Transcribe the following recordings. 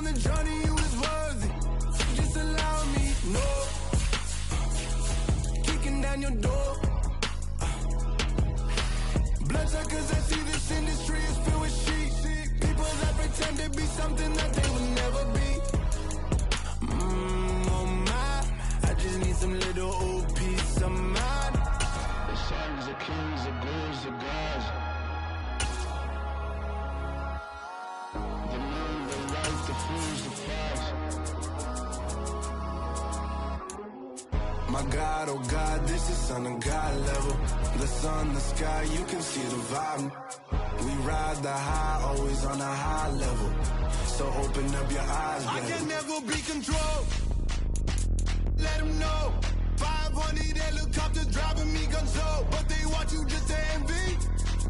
on the journey, you was worthy. Just allow me, no. Kicking down your door. Bloodsuckers, I see this industry is filled with sheep. People that pretend to be something that they will never be. Oh my, I just need some little old peace of mind. The sons of kings, the bulls, the gods. The moon, the light, the fools, the flies. My God, oh God, this is son of God level. The sun, the sky, you can see the vibe. We ride the high, always on a high level. So open up your eyes, baby. I can never be controlled. Let them know. 500 helicopters driving me gunso. But they want you just to envy.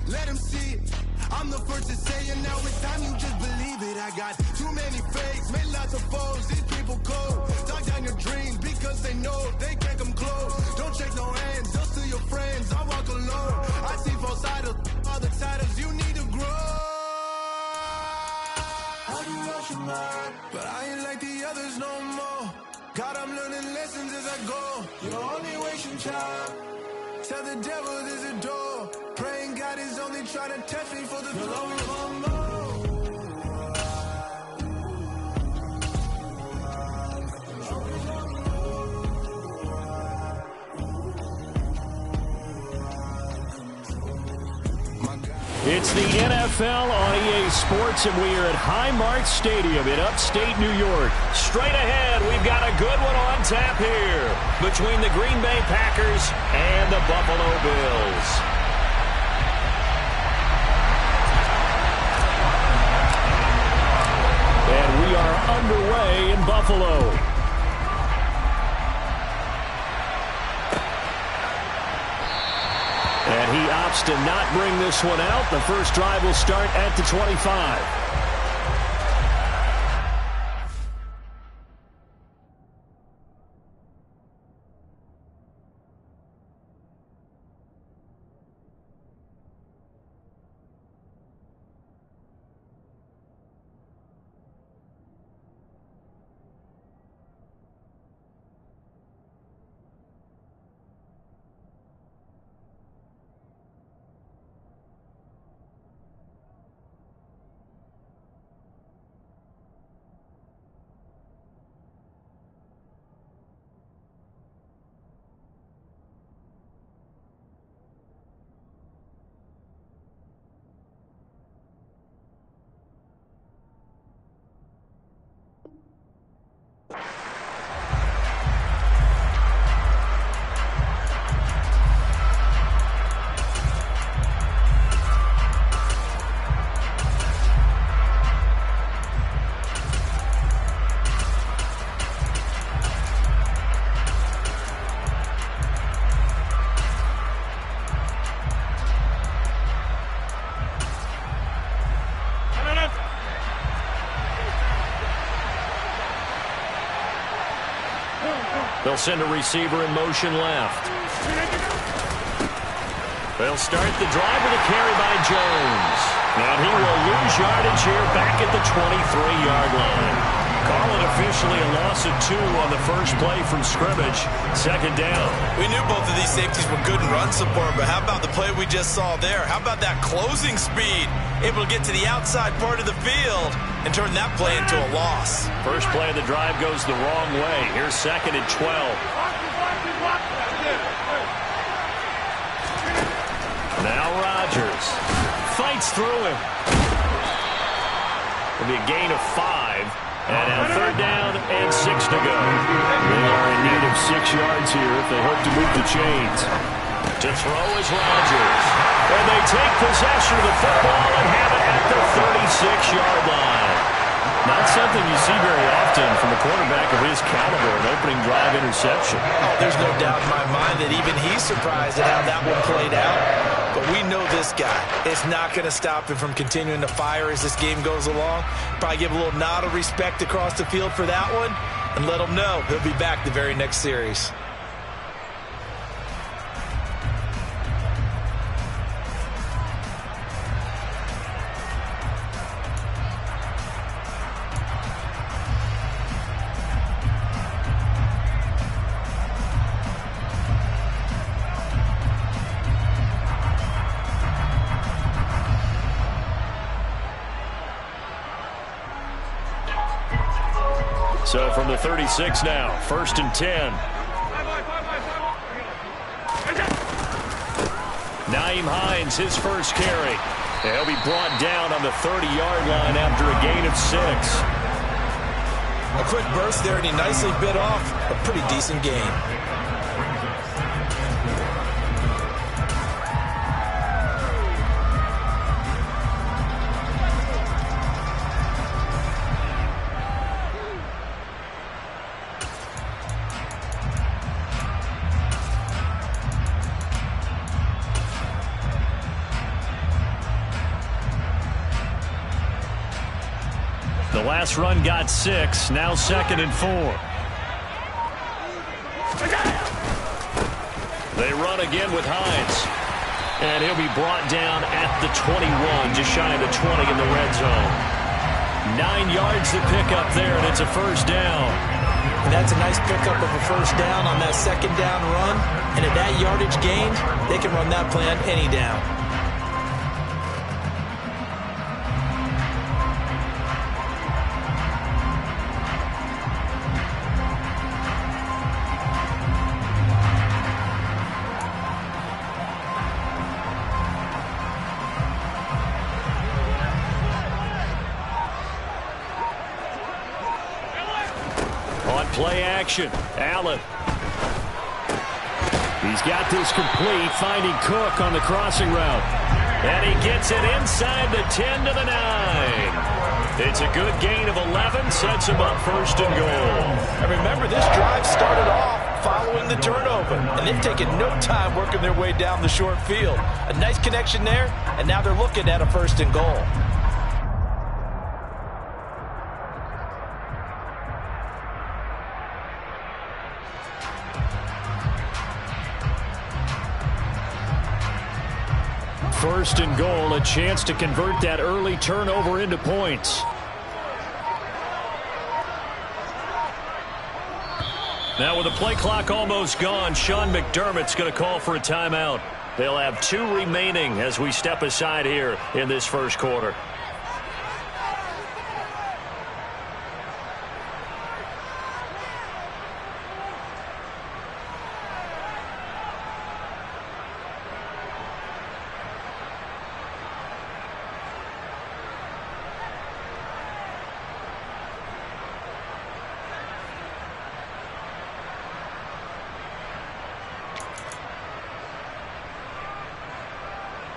Let them see it. I'm the first to say it. Now it's time you just believe it. I got too many fakes, made lots of foes. These people cold. Talk down your dreams because they know they can't come close. Don't shake no hands, just to your friends. I walk alone. I see false idols, other titles. You need to grow. How do you rush your mind? But I ain't like the others no more. God, I'm learning lessons as I go. You're only wasting time. Tell the devil there's a door. Praying God is only trying to test me for the glory of more. It's the NFL on EA Sports, and we are at Highmark Stadium in upstate New York. Straight ahead, we've got a good one on tap here between the Green Bay Packers and the Buffalo Bills. And we are underway in Buffalo. And he opts to not bring this one out. The first drive will start at the 25. They'll send a receiver in motion left. They'll start the drive with a carry by Jones. And he will lose yardage here back at the 23-yard line. Call it officially a loss of 2 on the first play from scrimmage. Second down. We knew both of these safeties were good in run support, but how about the play we just saw there? How about that closing speed? Able to get to the outside part of the field and turn that play into a loss. First play of the drive goes the wrong way. Here's second and 12. Now Rodgers fights through him. It'll be a gain of 5. And now third down and 6 to go. They are in need of 6 yards here if they hope to move the chains. To throw is Rodgers. And they take possession of the football and have it at the 36-yard line. Not something you see very often from a quarterback of his caliber, an opening drive interception. Oh, there's no doubt in my mind that even he's surprised at how that one played out. But we know this guy is not going to stop him from continuing to fire as this game goes along. Probably give a little nod of respect across the field for that one and let him know he'll be back the very next series. So from the 36 now, 1st and 10. Nyheim Hines, his first carry. He'll be brought down on the 30-yard line after a gain of 6. A quick burst there, and he nicely bit off a pretty decent gain. The last run got 6, now 2nd and 4. They run again with Hines. And he'll be brought down at the 21, just shy of the 20 in the red zone. 9 yards to pick up there, and it's a first down. And that's a nice pickup of a first down on that 2nd down run. And at that yardage gained, they can run that play on any down. Play action. Allen. He's got this complete, finding Cook on the crossing route. And he gets it inside the 10 to the 9. It's a good gain of 11, sets him up 1st and goal. And remember, this drive started off following the turnover, and they've taken no time working their way down the short field. A nice connection there, and now they're looking at a 1st and goal. First and goal, a chance to convert that early turnover into points. Now with the play clock almost gone, Sean McDermott's going to call for a timeout. They'll have 2 remaining as we step aside here in this first quarter.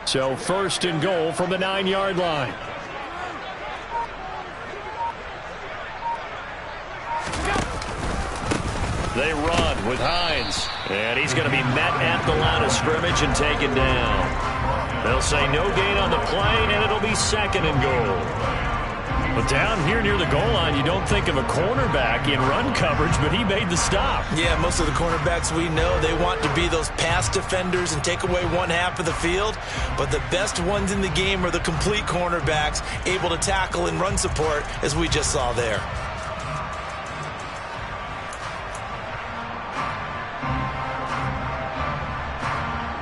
So 1st and goal from the 9-yard line. They run with Hines. And he's going to be met at the line of scrimmage and taken down. They'll say no gain on the play, and it'll be 2nd and goal. But down here near the goal line, you don't think of a cornerback in run coverage, but he made the stop. Yeah, most of the cornerbacks we know, they want to be those pass defenders and take away one half of the field. But the best ones in the game are the complete cornerbacks, able to tackle and run support, as we just saw there.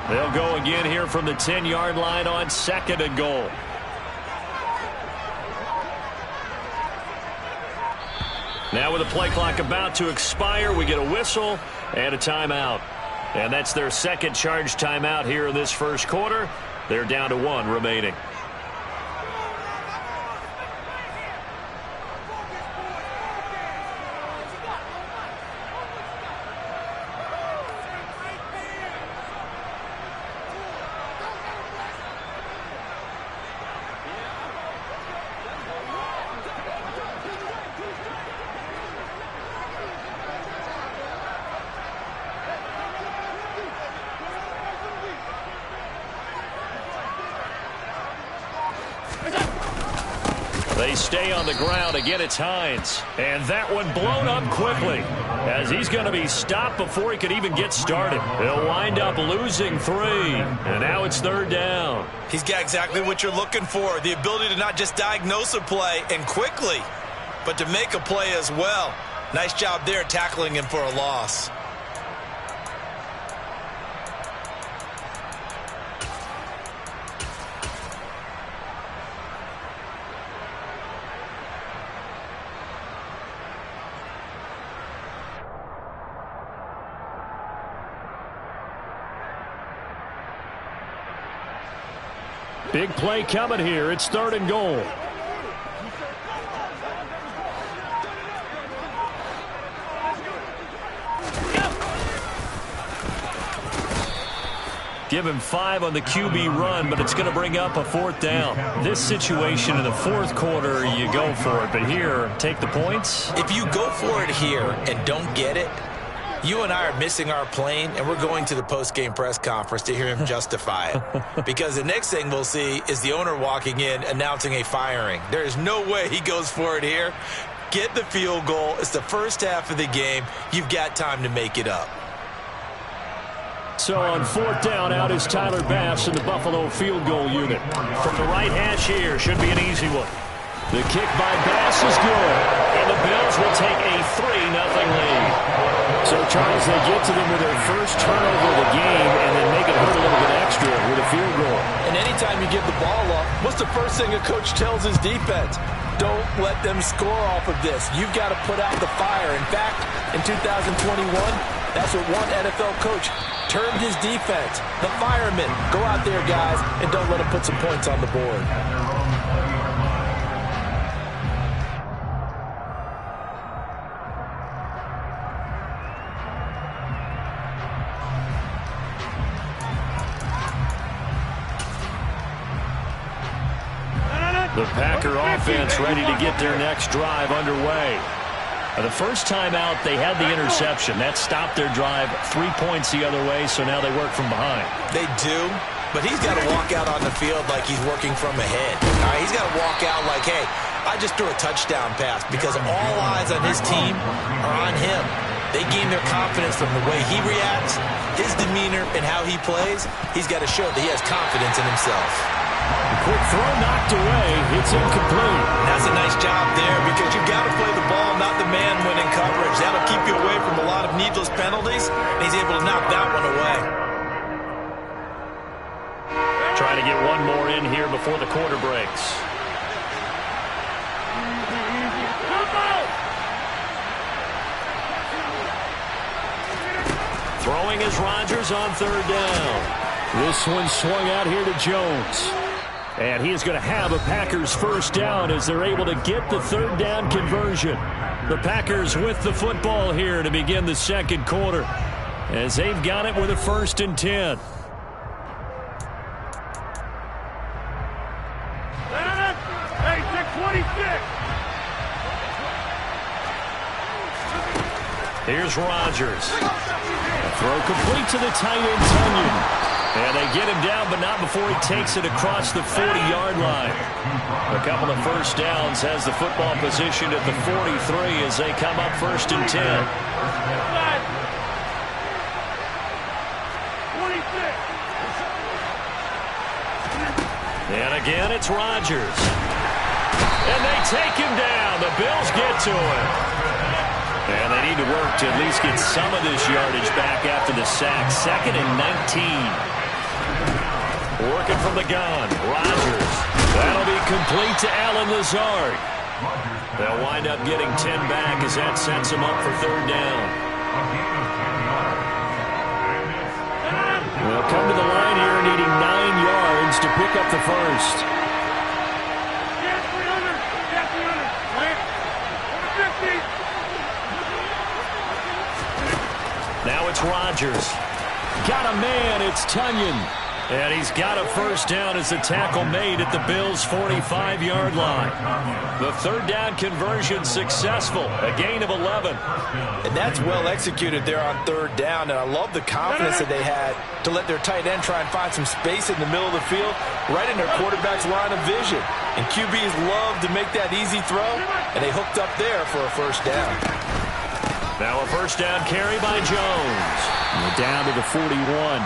They'll go again here from the 10-yard line on 2nd and goal. Now with the play clock about to expire, we get a whistle and a timeout. And that's their 2nd charge timeout here in this first quarter. They're down to 1 remaining. They stay on the ground. Again, it's Hines. And that one blown up quickly as he's going to be stopped before he could even get started. They'll wind up losing 3. And now it's 3rd down. He's got exactly what you're looking for, the ability to not just diagnose a play and quickly, but to make a play as well. Nice job there tackling him for a loss. Big play coming here. It's 3rd and goal. Give him 5 on the QB run, but it's going to bring up a 4th down. This situation in the 4th quarter, you go for it. But here, take the points. If you go for it here and don't get it, you and I are missing our plane, and we're going to the post-game press conference to hear him justify it. Because the next thing we'll see is the owner walking in announcing a firing. There is no way he goes for it here. Get the field goal. It's the first half of the game. You've got time to make it up. So on 4th down, out is Tyler Bass in the Buffalo field goal unit. From the right hash here, should be an easy one. The kick by Bass is good, and the Bills will take a 3-0 lead. So, Charles, they get to them with their first turnover of the game and then make it hurt a little bit extra with a field goal. And anytime you give the ball up, what's the first thing a coach tells his defense? Don't let them score off of this. You've got to put out the fire. In fact, in 2021, that's what one NFL coach termed his defense. The firemen. Go out there, guys, and don't let them put some points on the board. The Packer offense ready to get their next drive underway. The first time out, they had the interception. That stopped their drive 3 points the other way, so now they work from behind. They do, but he's got to walk out on the field like he's working from ahead. All right, he's got to walk out like, hey, I just threw a touchdown pass because all eyes on his team are on him. They gain their confidence from the way he reacts, his demeanor, and how he plays. He's got to show that he has confidence in himself. The quick throw knocked away. It's incomplete. That's a nice job there because you've got to play the ball, not the man when in coverage. That'll keep you away from a lot of needless penalties, and he's able to knock that one away. Trying to get one more in here before the quarter breaks. Throwing is Rodgers on 3rd down. This one swung out here to Jones. And he is going to have a Packers first down as they're able to get the 3rd down conversion. The Packers with the football here to begin the 2nd quarter as they've got it with a 1st and 10. Here's Rodgers. A throw complete to the tight end, Tunyon. And they get him down, but not before he takes it across the 40-yard line. A couple of first downs has the football position at the 43 as they come up 1st and 10. And again, it's Rodgers. And they take him down. The Bills get to him. And they need to work to at least get some of this yardage back after the sack. 2nd and 19. Working from the gun, Rodgers. That'll be complete to Allen Lazard. They'll wind up getting 10 back as that sets them up for 3rd down. They'll come to the line here needing 9 yards to pick up the first. Now it's Rodgers. Got a man, it's Tunyon. And he's got a first down as the tackle made at the Bills' 45-yard line. The 3rd down conversion successful, a gain of 11. And that's well executed there on 3rd down, and I love the confidence that they had to let their tight end try and find some space in the middle of the field, right in their quarterback's line of vision. And QBs love to make that easy throw, and they hooked up there for a first down. Now a first down carry by Jones. And down to the 41.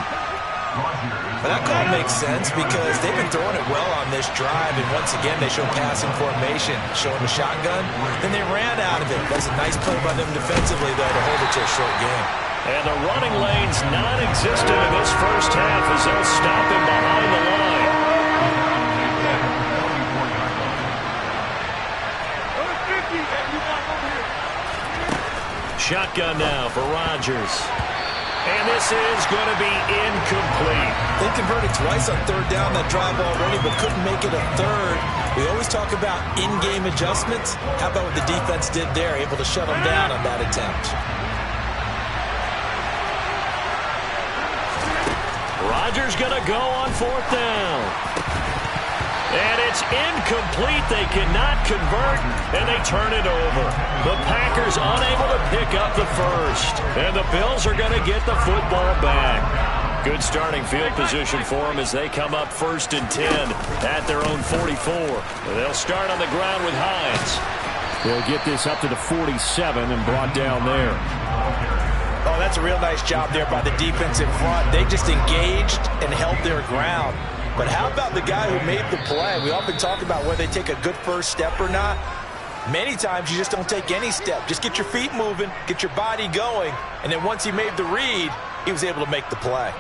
But that call makes sense because they've been throwing it well on this drive, and once again they show passing formation, showing the shotgun. Then they ran out of it. That's a nice play by them defensively, though, to hold it to a short game. And the running lane's non-existent in this first half as they'll stop him behind the line. Shotgun now for Rodgers. And this is going to be incomplete. They converted twice on third down that drive already, but couldn't make it a third. We always talk about in-game adjustments. How about what the defense did there, able to shut them down on that attempt? Rodgers going to go on fourth down. And it's incomplete. They cannot convert, and they turn it over. The Packers unable to pick up the first. And the Bills are going to get the football back. Good starting field position for them as they come up 1st and 10 at their own 44. They'll start on the ground with Hines. They'll get this up to the 47 and brought down there. Oh, that's a real nice job there by the defense in front. They just engaged and held their ground. But how about the guy who made the play? We often talk about whether they take a good first step or not. Many times you just don't take any step. Just get your feet moving, get your body going, and then once he made the read, he was able to make the play.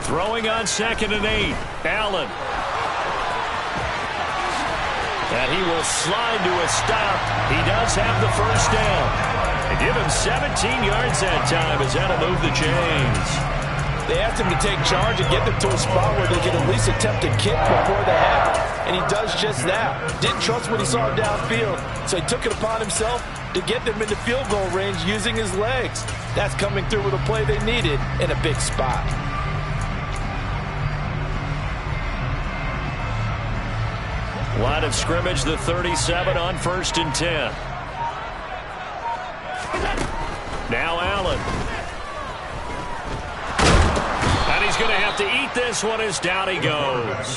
Throwing on 2nd and 8. Allen. And he will slide to a stop. He does have the first down. They give him 17 yards that time as that'll move the chains. They asked him to take charge and get them to a spot where they could at least attempt a kick before the half. And he does just that. Didn't trust what he saw downfield, so he took it upon himself to get them into field goal range using his legs. That's coming through with a play they needed in a big spot. Line of scrimmage, the 37 on 1st and 10. Now Allen. And he's going to have to eat this one as down he goes.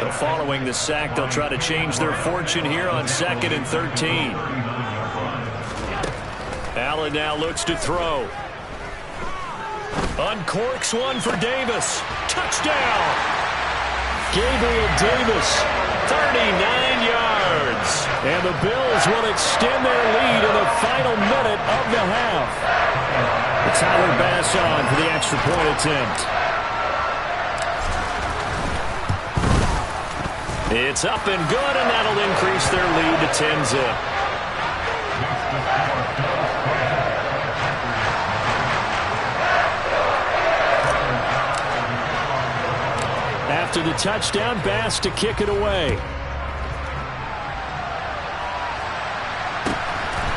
So following the sack, they'll try to change their fortune here on 2nd and 13. Allen now looks to throw. Uncorks one for Davis. Touchdown! Gabriel Davis, 39 yards. And the Bills will extend their lead in the final minute of the half. Tyler Bass on for the extra point attempt. It's up and good, and that'll increase their lead to 10-zip. After the touchdown, Bass to kick it away.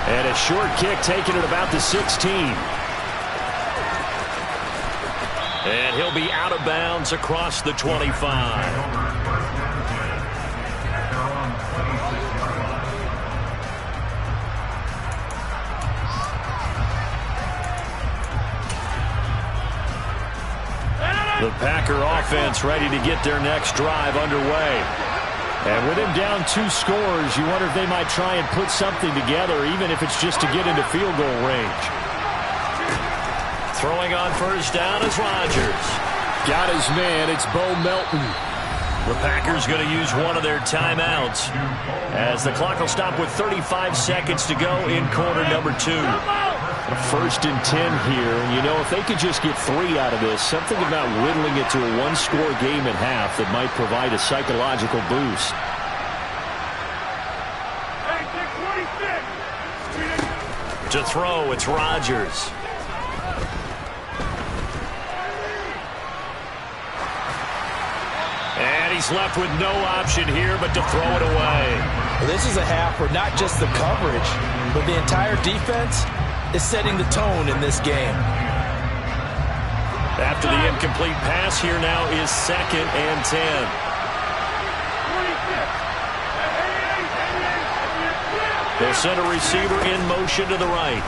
And a short kick taken at about the 16. And he'll be out of bounds across the 25. The Packer offense ready to get their next drive underway. And with him down 2 scores, you wonder if they might try and put something together, even if it's just to get into field goal range. Throwing on first down is Rodgers. Got his man. It's Bo Melton. The Packers going to use one of their timeouts as the clock will stop with 35 seconds to go in quarter number 2. 1st and 10 here, and you know, if they could just get 3 out of this, something about whittling it to a 1-score game at half that might provide a psychological boost. To throw, it's Rodgers. And he's left with no option here but to throw it away. Well, this is a half where not just the coverage, but the entire defense is setting the tone in this game. After the incomplete pass, here now is 2nd and 10. They'll send a receiver in motion to the right.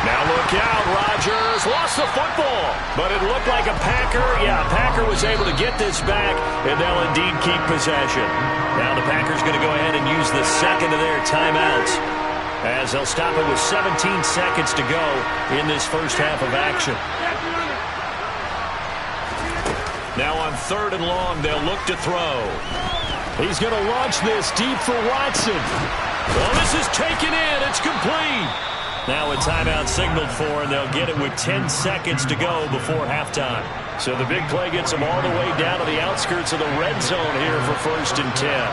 Now look out, Rodgers lost the football, but it looked like a Packer. Yeah, Packer was able to get this back, and they'll indeed keep possession. Now the Packers going to go ahead and use the second of their timeouts as they'll stop it with 17 seconds to go in this first half of action. Now on 3rd and long, they'll look to throw. He's going to launch this deep for Watson. Well, this is taken in. It's complete. Now a timeout signaled for, and they'll get it with 10 seconds to go before halftime. So the big play gets them all the way down to the outskirts of the red zone here for 1st and 10.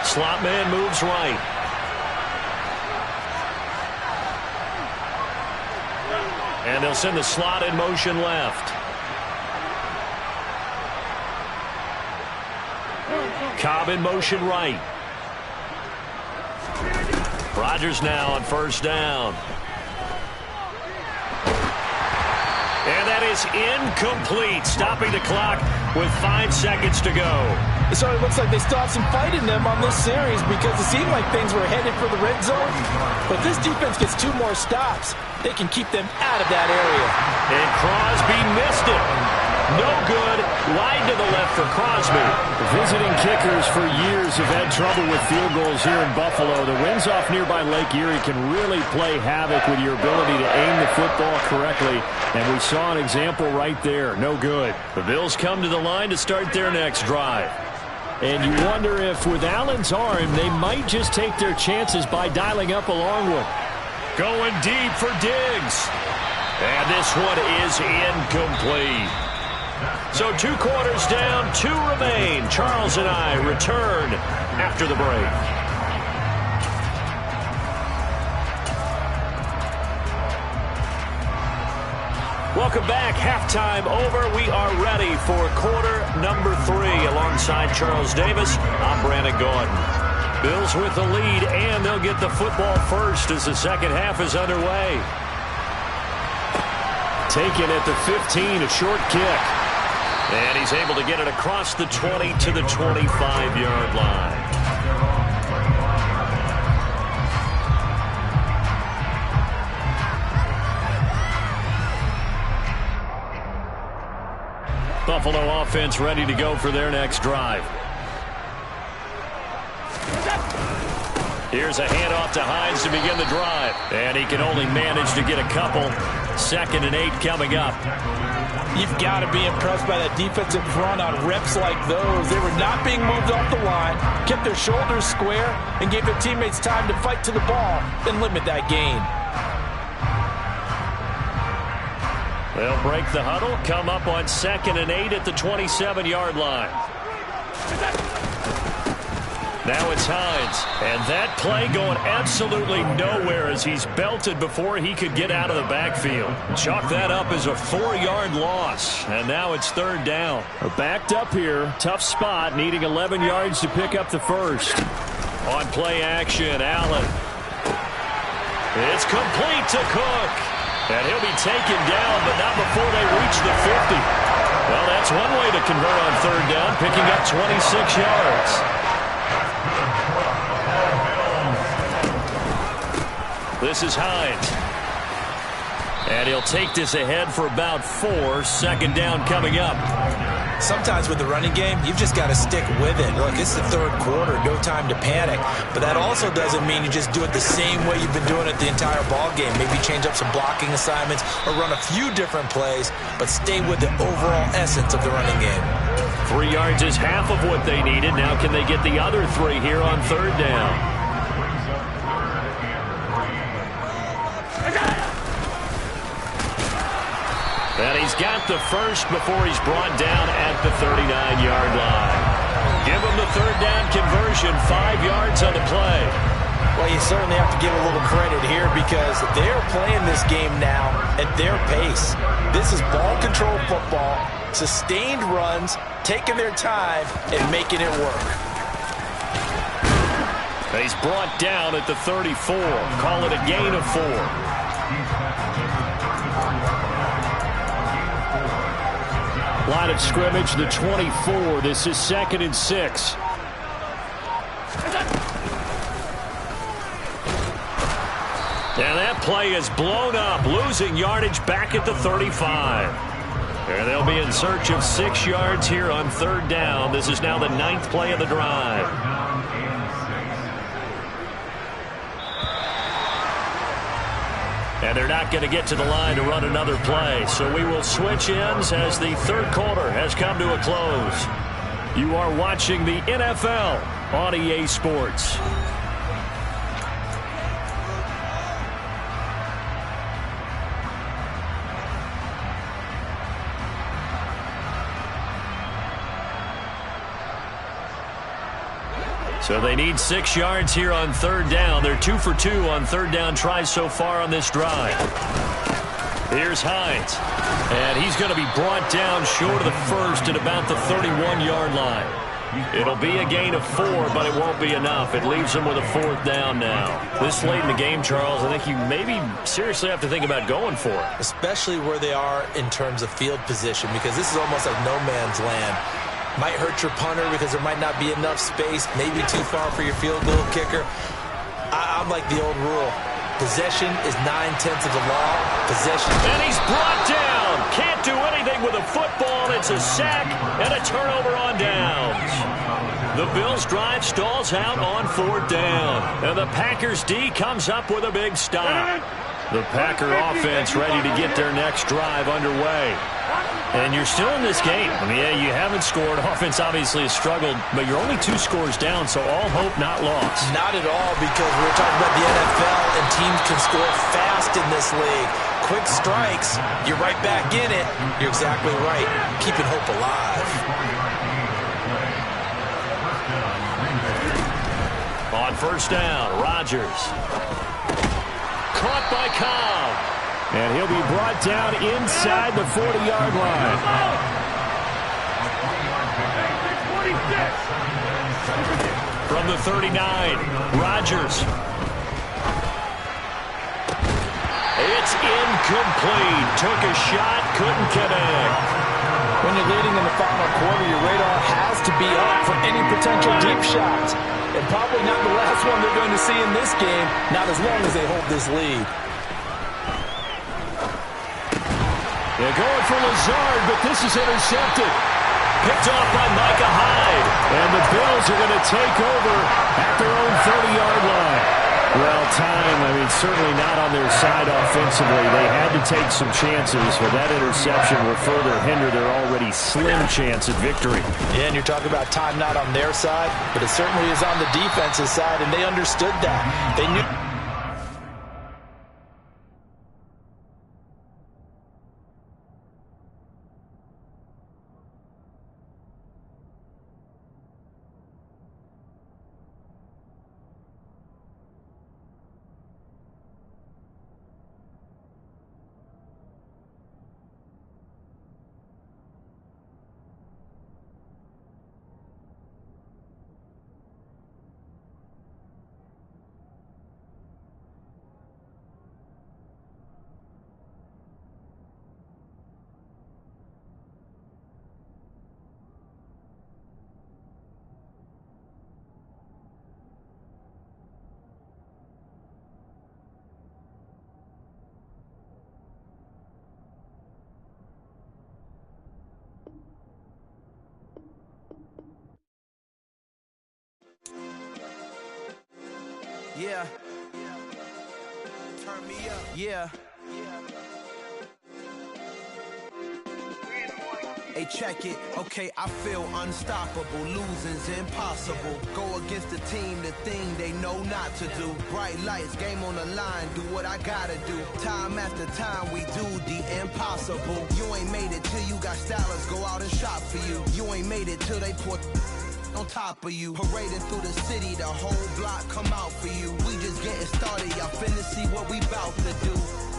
Slot man moves right. And they'll send the slot in motion left. Cobb in motion right. Rodgers now on 1st down. And that is incomplete, stopping the clock with 5 seconds to go. So it looks like they still have some fight in them on this series because it seemed like things were headed for the red zone. But this defense gets 2 more stops. They can keep them out of that area. And Crosby missed it. No good. Wide to the left for Crosby. Visiting kickers for years have had trouble with field goals here in Buffalo. The winds off nearby Lake Erie can really play havoc with your ability to aim the football correctly. And we saw an example right there. No good. The Bills come to the line to start their next drive. And you wonder if with Allen's arm, they might just take their chances by dialing up a long one. Going deep for Diggs. And this one is incomplete. So 2 quarters down, 2 remain. Charles and I return after the break. Welcome back. Halftime over. We are ready for quarter number 3. Alongside Charles Davis, I'm Brandon Gordon. Bills with the lead, and they'll get the football first as the second half is underway. Taken at the 15, a short kick. And he's able to get it across the 20 to the 25-yard line. Buffalo offense ready to go for their next drive. Here's a handoff to Hines to begin the drive. And he can only manage to get a couple. 2nd and 8 coming up. You've got to be impressed by that defensive front on reps like those. They were not being moved off the line, kept their shoulders square, and gave their teammates time to fight to the ball and limit that gain. They'll break the huddle, come up on 2nd and 8 at the 27-yard line. Now it's Hines, and that play going absolutely nowhere as he's belted before he could get out of the backfield. Chalk that up as a 4-yard loss, and now it's 3rd down. Backed up here, tough spot, needing 11 yards to pick up the first. On play action, Allen. It's complete to Cook, and he'll be taken down, but not before they reach the 50. Well, that's one way to convert on 3rd down, picking up 26 yards. This is Hines. And he'll take this ahead for about 4. 2nd down coming up. Sometimes with the running game, you've just got to stick with it. Look, it's the 3rd quarter, no time to panic. But that also doesn't mean you just do it the same way you've been doing it the entire ball game. Maybe change up some blocking assignments or run a few different plays, but stay with the overall essence of the running game. 3 yards is half of what they needed. Now can they get the other 3 here on 3rd down? And he's got the first before he's brought down at the 39-yard line. Give him the 3rd down conversion, 5 yards on the play. Well, you certainly have to give a little credit here because they're playing this game now at their pace. This is ball control football, sustained runs, taking their time, and making it work. He's brought down at the 34. Call it a gain of 4. Line of scrimmage, the 24. This is 2nd and 6. And that play is blown up, losing yardage back at the 35. And they'll be in search of 6 yards here on 3rd down. This is now the 9th play of the drive. And they're not going to get to the line to run another play. So we will switch ends as the third quarter has come to a close. You are watching the NFL on EA Sports. So they need 6 yards here on third down. They're 2 for 2 on third down tries so far on this drive. Here's Hines. And he's going to be brought down short of the first at about the 31-yard line. It'll be a gain of 4, but it won't be enough. It leaves them with a 4th down now. This late in the game, Charles, I think you maybe seriously have to think about going for it. Especially where they are in terms of field position, because this is almost like no man's land. Might hurt your punter because there might not be enough space, maybe too far for your field goal kicker. I'm like the old rule. Possession is 9/10 of the law. Possession. And he's brought down. Can't do anything with a football. It's a sack and a turnover on downs. The Bills' drive stalls out on 4th down. And the Packers' D comes up with a big stop. The Packer offense ready to get their next drive underway. And you're still in this game. I mean, yeah, you haven't scored. Offense obviously has struggled, but you're only 2 scores down, so all hope not lost. Not at all, because we're talking about the NFL, and teams can score fast in this league. Quick strikes, you're right back in it. You're exactly right. Keeping hope alive. On first down, Rodgers. Caught by Cobb. And he'll be brought down inside the 40-yard line. From the 39, Rodgers. It's incomplete. Took a shot, couldn't connect. When you're leading in the final quarter, your radar has to be up for any potential deep shots. And probably not the last one they're going to see in this game, not as long as they hold this lead. They're going for Lazard, but this is intercepted. Picked off by Micah Hyde. And the Bills are going to take over at their own 30-yard line. Well, time, I mean, certainly not on their side offensively. They had to take some chances, but that interception will further hinder their already slim chance at victory. Yeah, and you're talking about time not on their side, but it certainly is on the defensive side, and they understood that. They knew. Yeah. Turn me up. Yeah. Hey, check it. Okay, I feel unstoppable. Losing's impossible. Go against the team, the thing they know not to do. Bright lights, game on the line. Do what I gotta do. Time after time, we do the impossible. You ain't made it till you got stylers go out and shop for you. You ain't made it till they put on top of you. Parading through the city, the whole block come out for you. We just getting started, y'all finna see what we bout to do.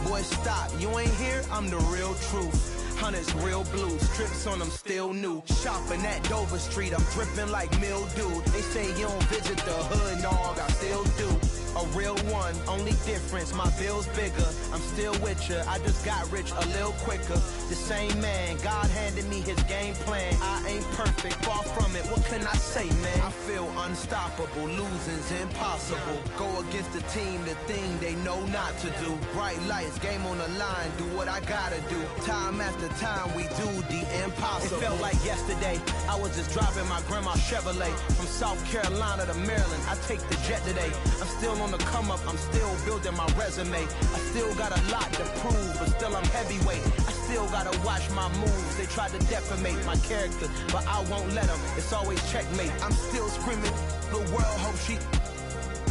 Boy, stop, you ain't here, I'm the real truth. Hunters, real blue, strips on them still new. Shopping at Dover Street, I'm dripping like mildew. They say you don't visit the hood, dog, I still do. A real one, only difference, my bill's bigger. I'm still with ya, I just got rich a little quicker. The same man, God handed me his game plan. I ain't perfect, far from it, what can I say, man? I feel unstoppable, losing's impossible. Go against the team, the thing they know not to do. Bright lights, game on the line, do what I gotta do. Time after time, we do the impossible. It felt like yesterday, I was just driving my grandma's Chevrolet. From South Carolina to Maryland, I take the jet today. I'm still on the come up, I'm still building my resume. I still got a lot to prove, but still I'm heavyweight. I still gotta watch my moves. They tried to defamate my character, but I won't let them. It's always checkmate. I'm still screaming, the world hope she...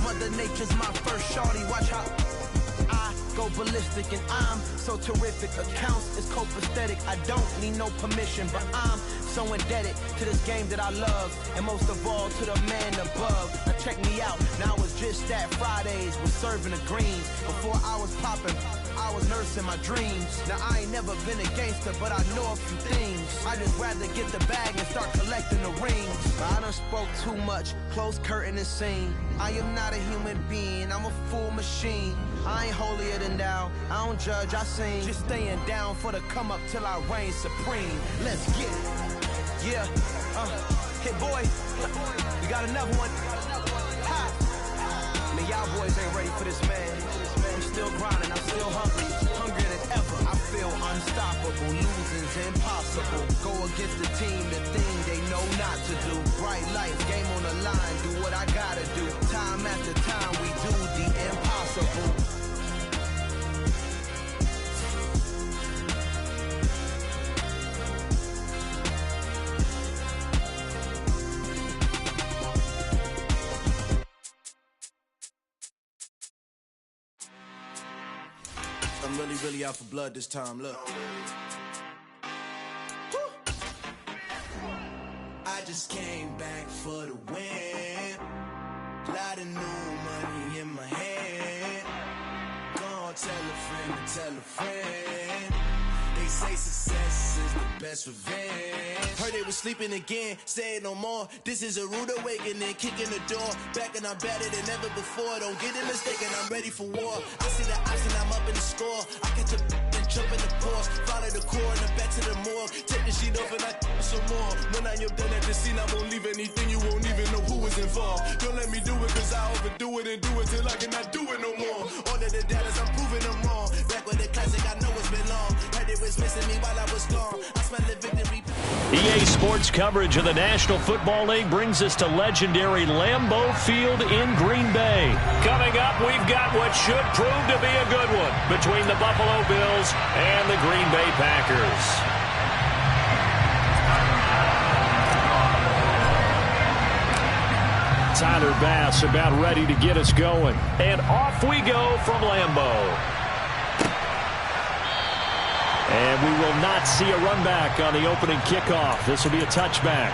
Mother Nature's my first shorty. Watch how I go ballistic, and I'm so terrific. Accounts is copacetic. I don't need no permission, but I'm so indebted to this game that I love, and most of all to the man above. Now check me out. Now it's just that Fridays was serving the greens. Before I was popping, I was nursing my dreams. Now I ain't never been a gangster, but I know a few things. I just rather get the bag and start collecting the rings. But I done spoke too much. Close curtain and scene. I am not a human being. I'm a full machine. I ain't holier than thou. I don't judge, I sing. Just staying down for the come up till I reign supreme. Let's get it. Yeah. Hey boy, we got another one. Ha. Man, y'all boys ain't ready for this, man. I'm still grinding, I'm still hungry. Hungrier than ever. I feel unstoppable. Losing's impossible. Go against the team, the thing they know not to do. Bright lights, game on the line. Do what I gotta do. Time after time, we do the impossible. I'm really out for blood this time, look. I just came back for the win. Lot of new money in my hand. Gonna tell a friend to tell a friend. They say success is the best revenge. Heard they was sleeping again, say it no more. This is a rude awakening, kicking the door. Back and I'm better than ever before. Don't get it mistaken, I'm ready for war. I see the option, I'm up in the score. I catch a and jump in the Porsche. Follow the core and the back to the morgue. Take the sheet off and I some more. When I am done at the scene, I won't leave anything. You won't even know who was involved. Don't let me do it, cause I overdo it and do it till I cannot do it no more. All of the doubters, I'm proving them wrong. Back with the classic, I know it's been long. Heard it was missing me while I was gone. I smell the victory. EA Sports coverage of the National Football League brings us to legendary Lambeau Field in Green Bay. Coming up, we've got what should prove to be a good one between the Buffalo Bills and the Green Bay Packers. Tyler Bass about ready to get us going. And off we go from Lambeau. And we will not see a run back on the opening kickoff. This will be a touchback.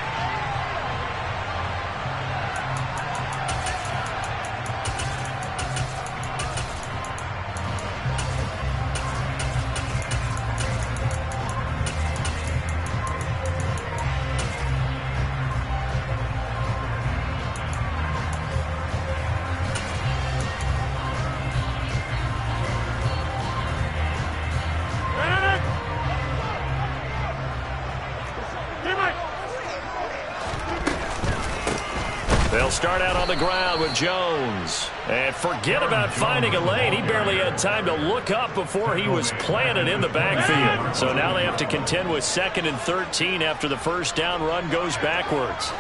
They'll start out on the ground with Jones. And forget about finding a lane. He barely had time to look up before he was planted in the backfield. So now they have to contend with 2nd and 13 after the first down run goes backwards.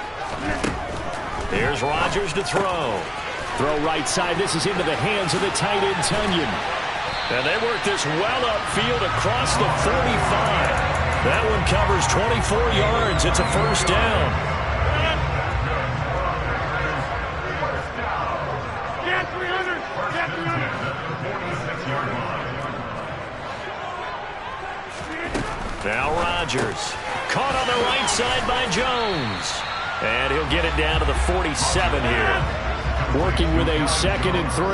Here's Rodgers to throw. Throw right side. This is into the hands of the tight end, Tunyon. And they work this well upfield across the 45. That one covers 24 yards. It's a first down. Now Rodgers, caught on the right side by Jones. And he'll get it down to the 47 here. Working with a 2nd and 3. A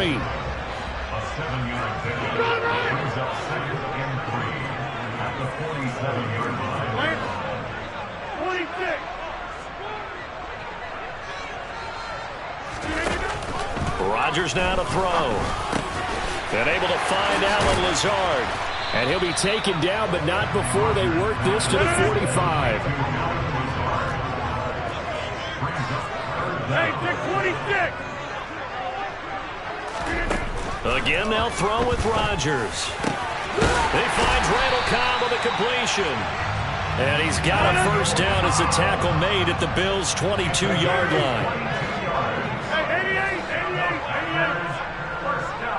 7-yard penalty brings up 2nd and 3 at the 47-yard line. 26. Rodgers now to throw. And able to find Allen Lazard. And he'll be taken down, but not before they work this to the 45. Hey, 26. Again, they'll throw with Rodgers. He finds Randall Cobb with a completion. And he's got a first down as the tackle made at the Bills' 22-yard line. Hey, 88. First down.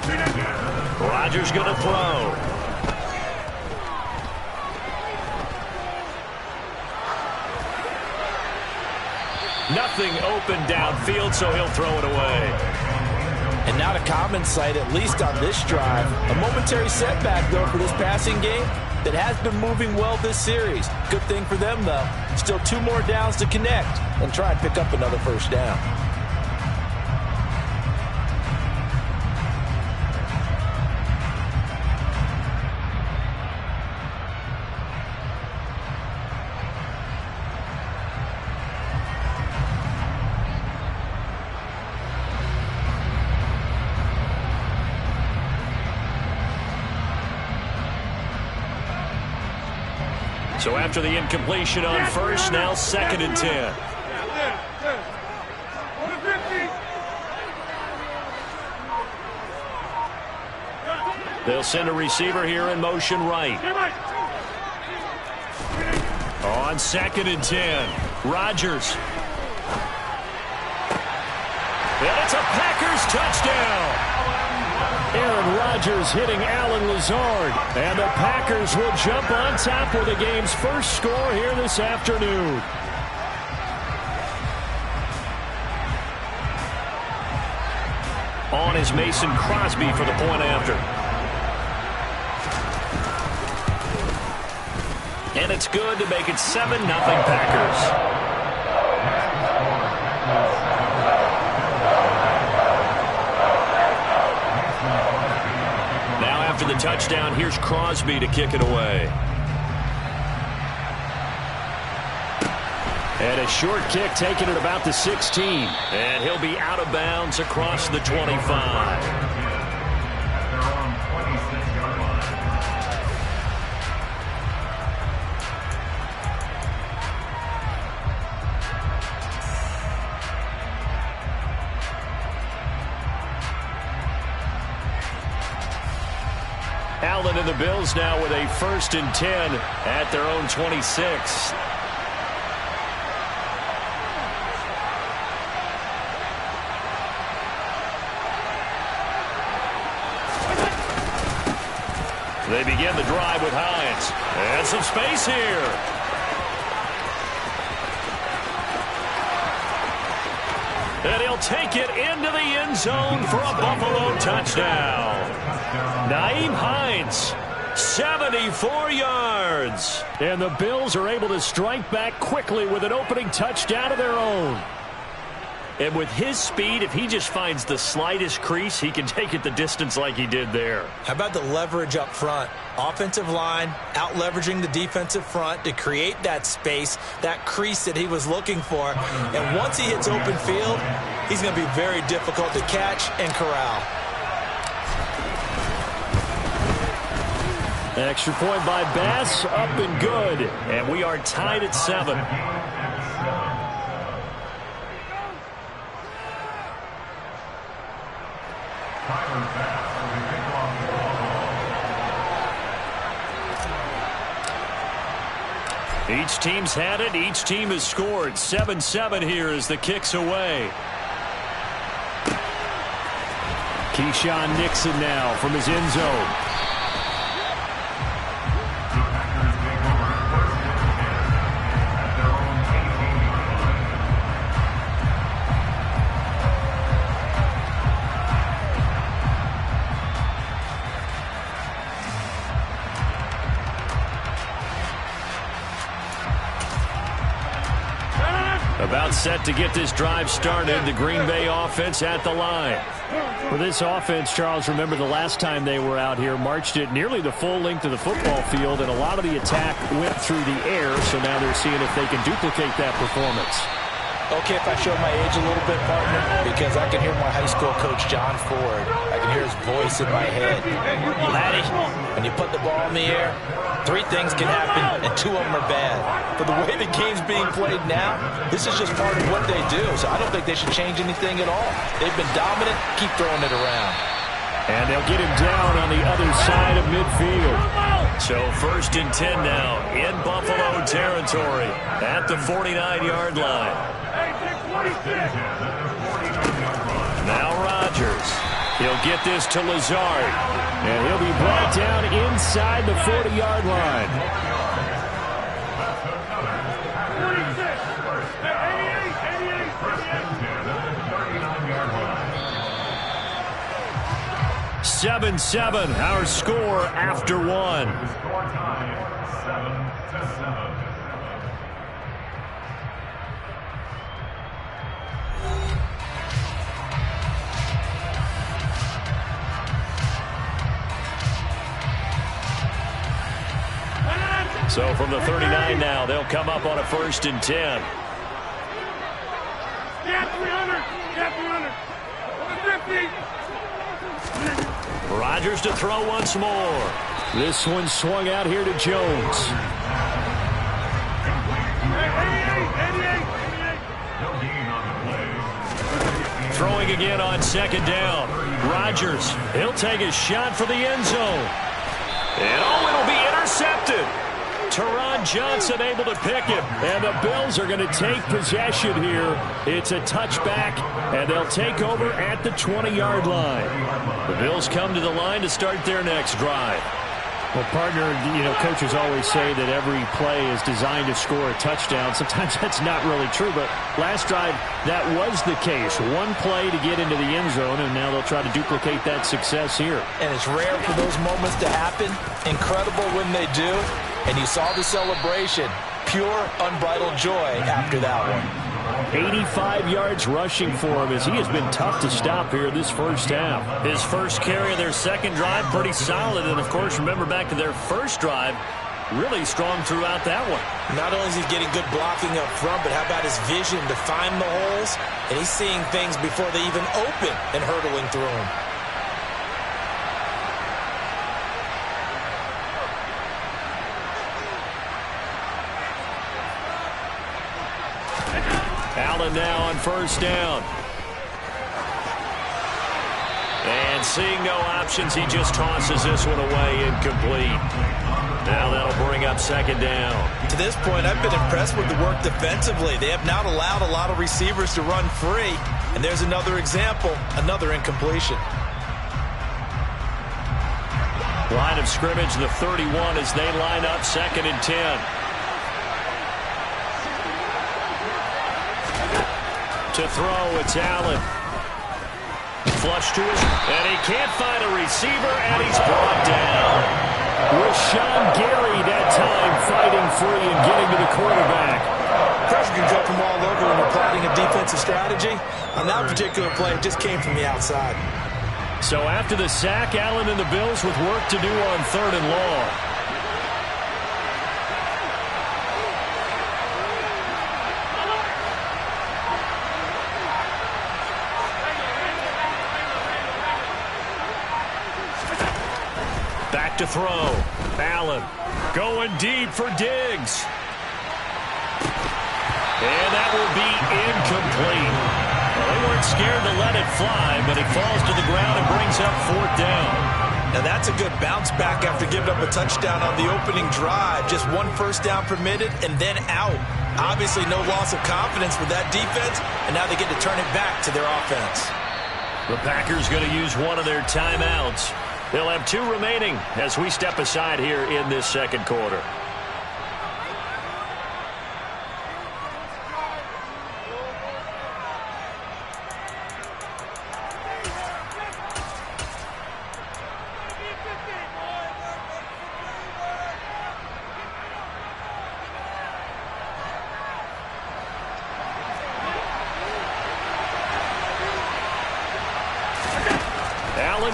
Rodgers going to throw. Nothing open downfield, so he'll throw it away. And not a common sight, at least on this drive. A momentary setback, though, for this passing game that has been moving well this series. Good thing for them, though. Still 2 more downs to connect and try and pick up another first down. So after the incompletion on first, now 2nd and 10. They'll send a receiver here in motion right. On 2nd and 10, Rodgers. And it's a Packers touchdown. Aaron Rodgers hitting Allen Lazard. And the Packers will jump on top with the game's first score here this afternoon. On is Mason Crosby for the point after. And it's good to make it 7-0 Packers. After the touchdown, here's Crosby to kick it away. And a short kick taken at about the 16. And he'll be out of bounds across the 25. Allen and the Bills now with a 1st and 10 at their own 26. They begin the drive with Hines. And some space here. And he'll take it into the end zone for a Buffalo touchdown. Nyheim Hines, 74 yards. And the Bills are able to strike back quickly with an opening touchdown of their own. And with his speed, if he just finds the slightest crease, he can take it the distance like he did there. How about the leverage up front? Offensive line out-leveraging the defensive front to create that space, that crease that he was looking for. And once he hits open field, he's going to be very difficult to catch and corral. Extra point by Bass, up and good. And we are tied at 7. Each team's had it. Each team has scored. 7-7 here as the kick's away. Keyshawn Nixon now from his end zone. About set to get this drive started. The Green Bay offense at the line. For this offense, Charles, remember the last time they were out here, marched it nearly the full length of the football field, and a lot of the attack went through the air, so now they're seeing if they can duplicate that performance. Okay, if I show my age a little bit, partner, because I can hear my high school coach, John Ford. I can hear his voice in my head. Laddie, when you put the ball in the air, 3 things can happen, and 2 of them are bad. But the way the game's being played now, this is just part of what they do, so I don't think they should change anything at all. They've been dominant. Keep throwing it around. And they'll get him down on the other side of midfield. So 1st and 10 now in Buffalo territory at the 49-yard line. Now Rodgers. He'll get this to Lazard. And he'll be brought down inside the 40-yard line. Seven, 7, our score after one. Score time 7-7. So from the 39 now, they'll come up on a 1st and 10. Rodgers to throw once more. This one swung out here to Jones. Throwing again on 2nd down. Rodgers, he'll take a shot for the end zone. And it'll be intercepted. Taron Johnson able to pick it. And the Bills are going to take possession here. It's a touchback, and they'll take over at the 20-yard line. The Bills come to the line to start their next drive. Well, partner, coaches always say that every play is designed to score a touchdown. Sometimes that's not really true, but last drive, that was the case. One play to get into the end zone, and now they'll try to duplicate that success here. And it's rare for those moments to happen. Incredible when they do. And you saw the celebration. Pure, unbridled joy after that one. 85 yards rushing for him as he has been tough to stop here this first half. His first carry of their second drive, pretty solid. And, of course, remember back to their first drive, really strong throughout that one. Not only is he getting good blocking up front, but how about his vision to find the holes? And he's seeing things before they even open and hurtling through them. Allen now on 1st down. And seeing no options, he just tosses this one away, incomplete. Now that'll bring up 2nd down. To this point, I've been impressed with the work defensively. They have not allowed a lot of receivers to run free. And there's another example, another incompletion. Line of scrimmage, the 31 as they line up 2nd and 10. To throw, it's Allen. Flush to his, and he can't find a receiver, and he's brought down. Rashawn Gary that time fighting free and getting to the quarterback. Pressure can come from all over when you're plotting a defensive strategy. On that particular play, it just came from the outside. So after the sack, Allen and the Bills with work to do on 3rd and long. To throw. Allen going deep for Diggs. And that will be incomplete. Well, they weren't scared to let it fly, but it falls to the ground and brings up 4th down. Now that's a good bounce back after giving up a touchdown on the opening drive. Just 1 first down permitted and then out. Obviously no loss of confidence with that defense, and now they get to turn it back to their offense. The Packers going to use one of their timeouts. They'll have 2 remaining as we step aside here in this second quarter.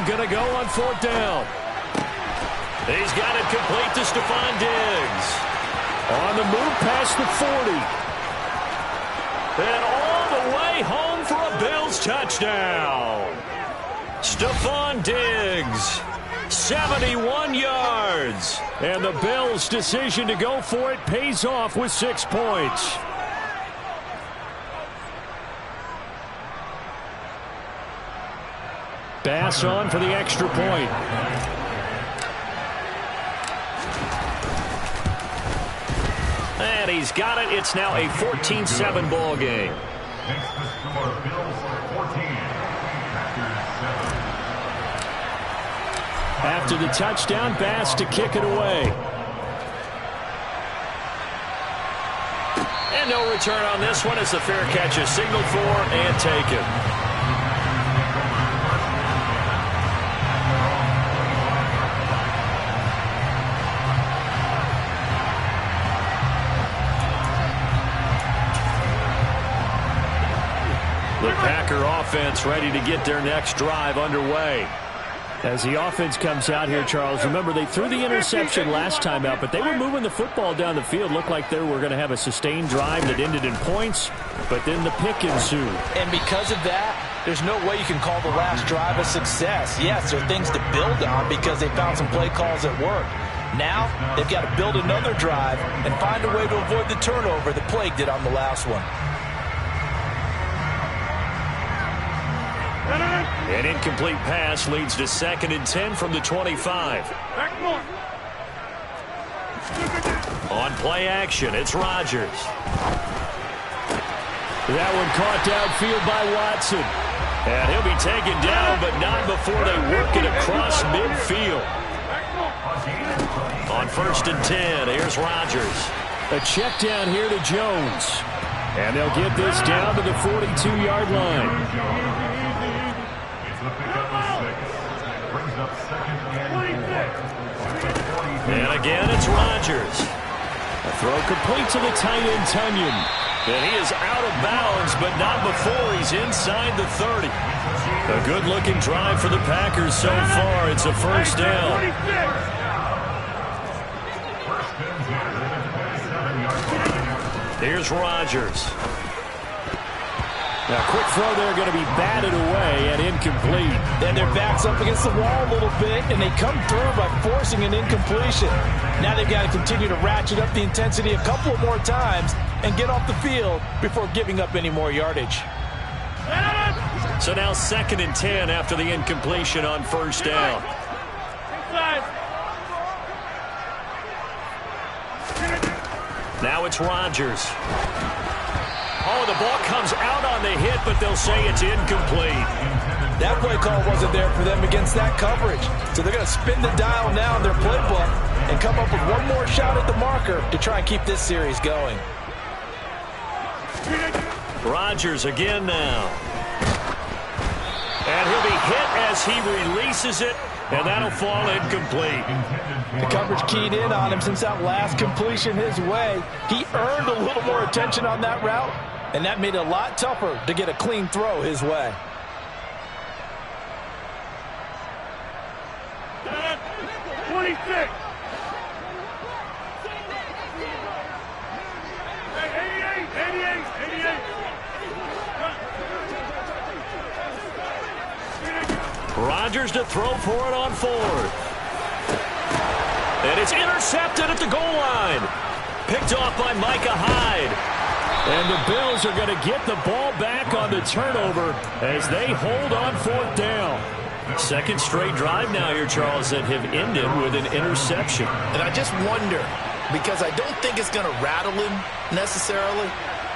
Going to go on 4th down. He's got it complete to Stephon Diggs. On the move past the 40. And all the way home for a Bills touchdown. Stephon Diggs, 71 yards. And the Bills' decision to go for it pays off with 6 points. Bass on for the extra point. And he's got it. It's now a 14-7 ball game. Next to score, Bills 14, Packers 7. After the touchdown, Bass to kick it away. And no return on this one as the fair catch is signaled for and taken. The Packer offense ready to get their next drive underway. As the offense comes out here, Charles, remember they threw the interception last time out, but they were moving the football down the field. Looked like they were going to have a sustained drive that ended in points, but then the pick ensued. And because of that, there's no way you can call the last drive a success. Yes, there are things to build on because they found some play calls that worked. Now, they've got to build another drive and find a way to avoid the turnover that plagued it on the last one. An incomplete pass leads to 2nd and 10 from the 25. On play action, it's Rodgers. That one caught downfield by Watson. And he'll be taken down, but not before they work it across midfield. On 1st and 10, here's Rodgers. A check down here to Jones. And they'll get this down to the 42-yard line. And again, it's Rodgers. A throw complete to the tight end, Tunyon. And he is out of bounds, but not before he's inside the 30. A good-looking drive for the Packers so far. It's a first down. Here's Rodgers. Now, quick throw there going to be batted away and incomplete. Then their back's up against the wall a little bit, and they come through by forcing an incompletion. Now they've got to continue to ratchet up the intensity a couple of more times and get off the field before giving up any more yardage. So now 2nd and 10 after the incompletion on first down. Now it's Rodgers. Oh, the ball comes out on the hit, but they'll say it's incomplete. That play call wasn't there for them against that coverage. So they're going to spin the dial now in their playbook and come up with one more shot at the marker to try and keep this series going. Rodgers again now. And he'll be hit as he releases it, and that'll fall incomplete. The coverage keyed in on him since that last completion his way. He earned a little more attention on that route, and that made it a lot tougher to get a clean throw his way. Rodgers to throw for it on 4th. And it's intercepted at the goal line. Picked off by Micah Hyde. And the Bills are going to get the ball back on the turnover as they hold on 4th down. 2nd straight drive now here, Charles, that have ended with an interception. And I just wonder, because I don't think it's going to rattle him necessarily,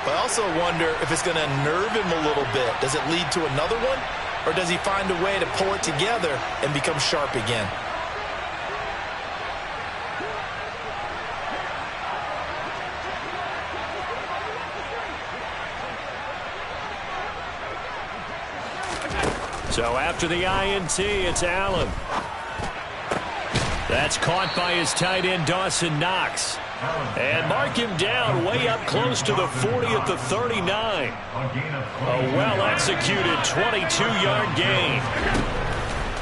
but I also wonder if it's going to nerve him a little bit. Does it lead to another one? Or does he find a way to pull it together and become sharp again? So after the INT, it's Allen. That's caught by his tight end, Dawson Knox. And mark him down way up close to the 40 at the 39. A well-executed 22-yard gain.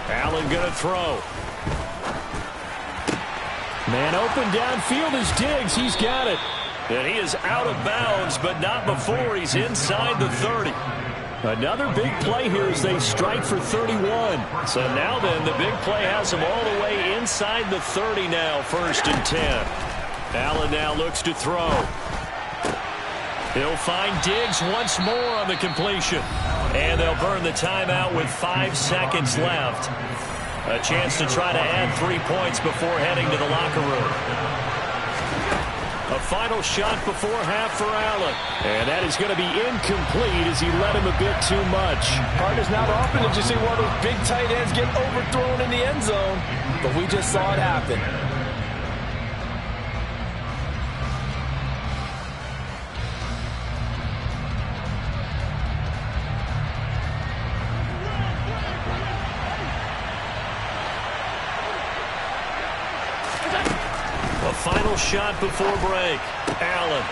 Allen going to throw. Man open downfield is Diggs. He's got it. And he is out of bounds, but not before he's inside the 30. Another big play here as they strike for 31. So now then, the big play has him all the way inside the 30 now, 1st and 10. Allen now looks to throw. He'll find Diggs once more on the completion. And they'll burn the timeout with 5 seconds left. A chance to try to add 3 points before heading to the locker room. A final shot before half for Allen. And that is going to be incomplete as he led him a bit too much. Partners, not often did you see one of those big tight ends get overthrown in the end zone, but we just saw it happen. Final shot before break. Allen.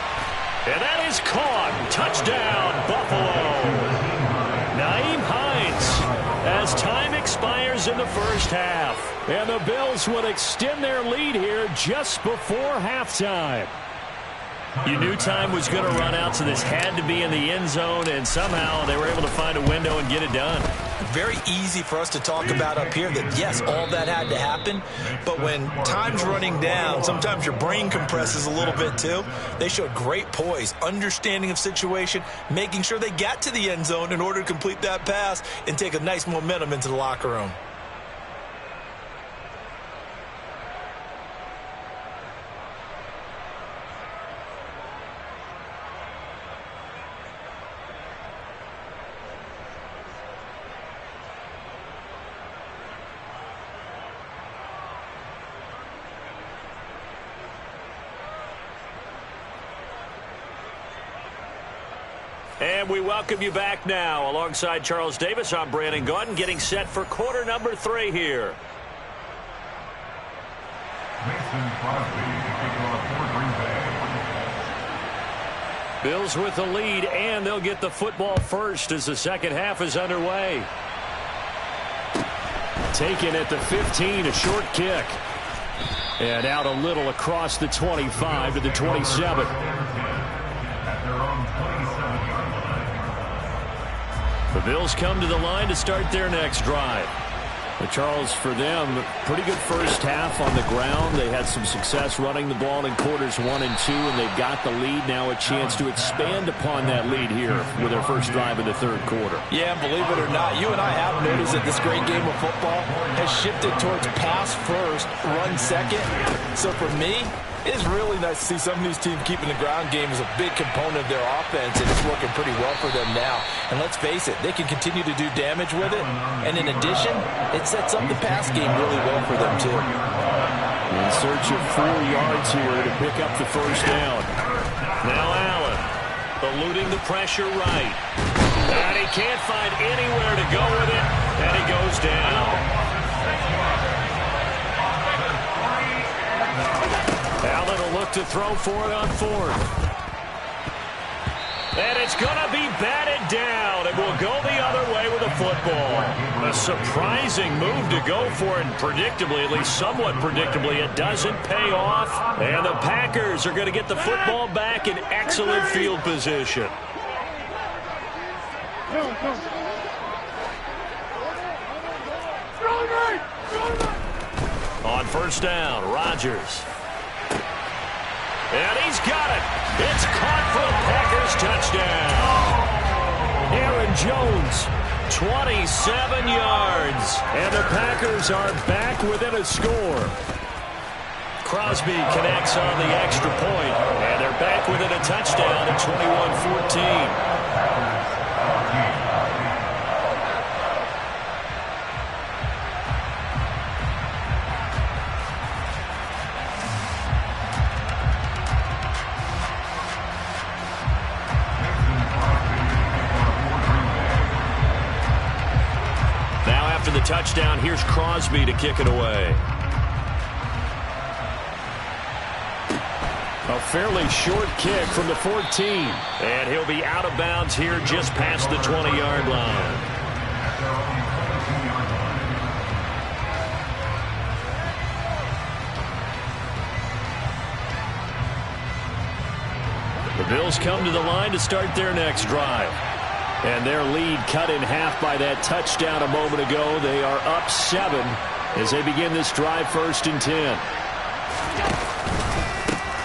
And that is caught. Touchdown, Buffalo. Nyheim Hines as time expires in the first half. And the Bills would extend their lead here just before halftime. You knew time was going to run out, so this had to be in the end zone, and somehow they were able to find a window and get it done. Very easy for us to talk about up here that, yes, all that had to happen, but when time's running down, sometimes your brain compresses a little bit too. They showed great poise, understanding of situation, making sure they got to the end zone in order to complete that pass and take a nice momentum into the locker room. And we welcome you back now. Alongside Charles Davis, I'm Brandon Gaudin, getting set for quarter number 3 here. Mason Crosby to kick off for Green Bay. Bills with the lead, and they'll get the football first as the second half is underway. Taken at the 15, a short kick. And out a little across the 25 to the 27. The Bills come to the line to start their next drive. But Charles, for them, pretty good first half on the ground. They had some success running the ball in quarters 1 and 2, and they've got the lead now, a chance to expand upon that lead here with their first drive in the third quarter. Yeah, believe it or not, you and I have noticed that this great game of football has shifted towards pass first, run second. So for me, it's really nice to see some of these teams keeping the ground game as a big component of their offense, and it's working pretty well for them now. And let's face it, they can continue to do damage with it. And in addition, it sets up the pass game really well for them, too. In search of 4 yards here to pick up the first down. Now Allen, eluding the pressure right. And he can't find anywhere to go with it, and he goes down. Allen will look to throw for it on 4th. And it's going to be batted down. It will go the other way with the football. A surprising move to go for it, and predictably, at least somewhat predictably, it doesn't pay off. And the Packers are going to get the football back in excellent field position. On first down, Rodgers. And he's got it. It's caught for a Packers touchdown. Aaron Jones, 27 yards. and the Packers are back within a score. Crosby connects on the extra point, and they're back within a touchdown at 21-14. The touchdown, here's Crosby to kick it away. A fairly short kick from the 14. And he'll be out of bounds here just past the 20-yard line. The Bills come to the line to start their next drive. And their lead cut in half by that touchdown a moment ago. They are up 7 as they begin this drive, 1st and 10.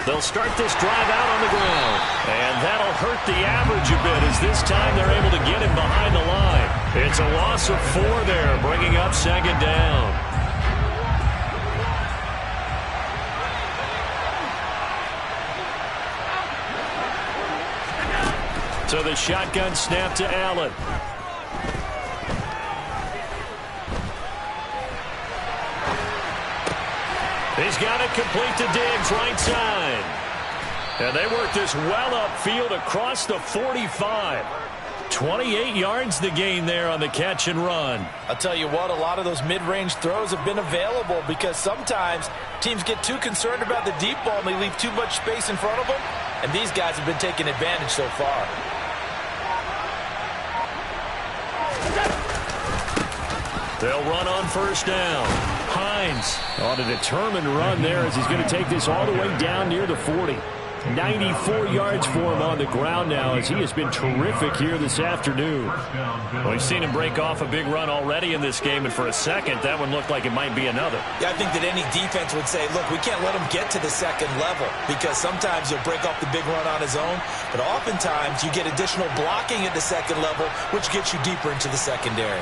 They'll start this drive out on the ground. And that'll hurt the average a bit as this time they're able to get him behind the line. It's a loss of 4 there, bringing up 2nd down. So the shotgun snap to Allen. He's got it complete to Diggs, right side. And they work this well upfield across the 45. 28 yards the gain there on the catch and run. I'll tell you what, a lot of those mid-range throws have been available because sometimes teams get too concerned about the deep ball and they leave too much space in front of them. And these guys have been taking advantage so far. They'll run on first down. Hines on a determined run there as he's going to take this all the way down near the 40. 94 yards for him on the ground now as he has been terrific here this afternoon. Well, we've seen him break off a big run already in this game, and for a second, that one looked like it might be another. Yeah, I think that any defense would say, look, we can't let him get to the second level because sometimes he'll break off the big run on his own, but oftentimes you get additional blocking at the second level, which gets you deeper into the secondary.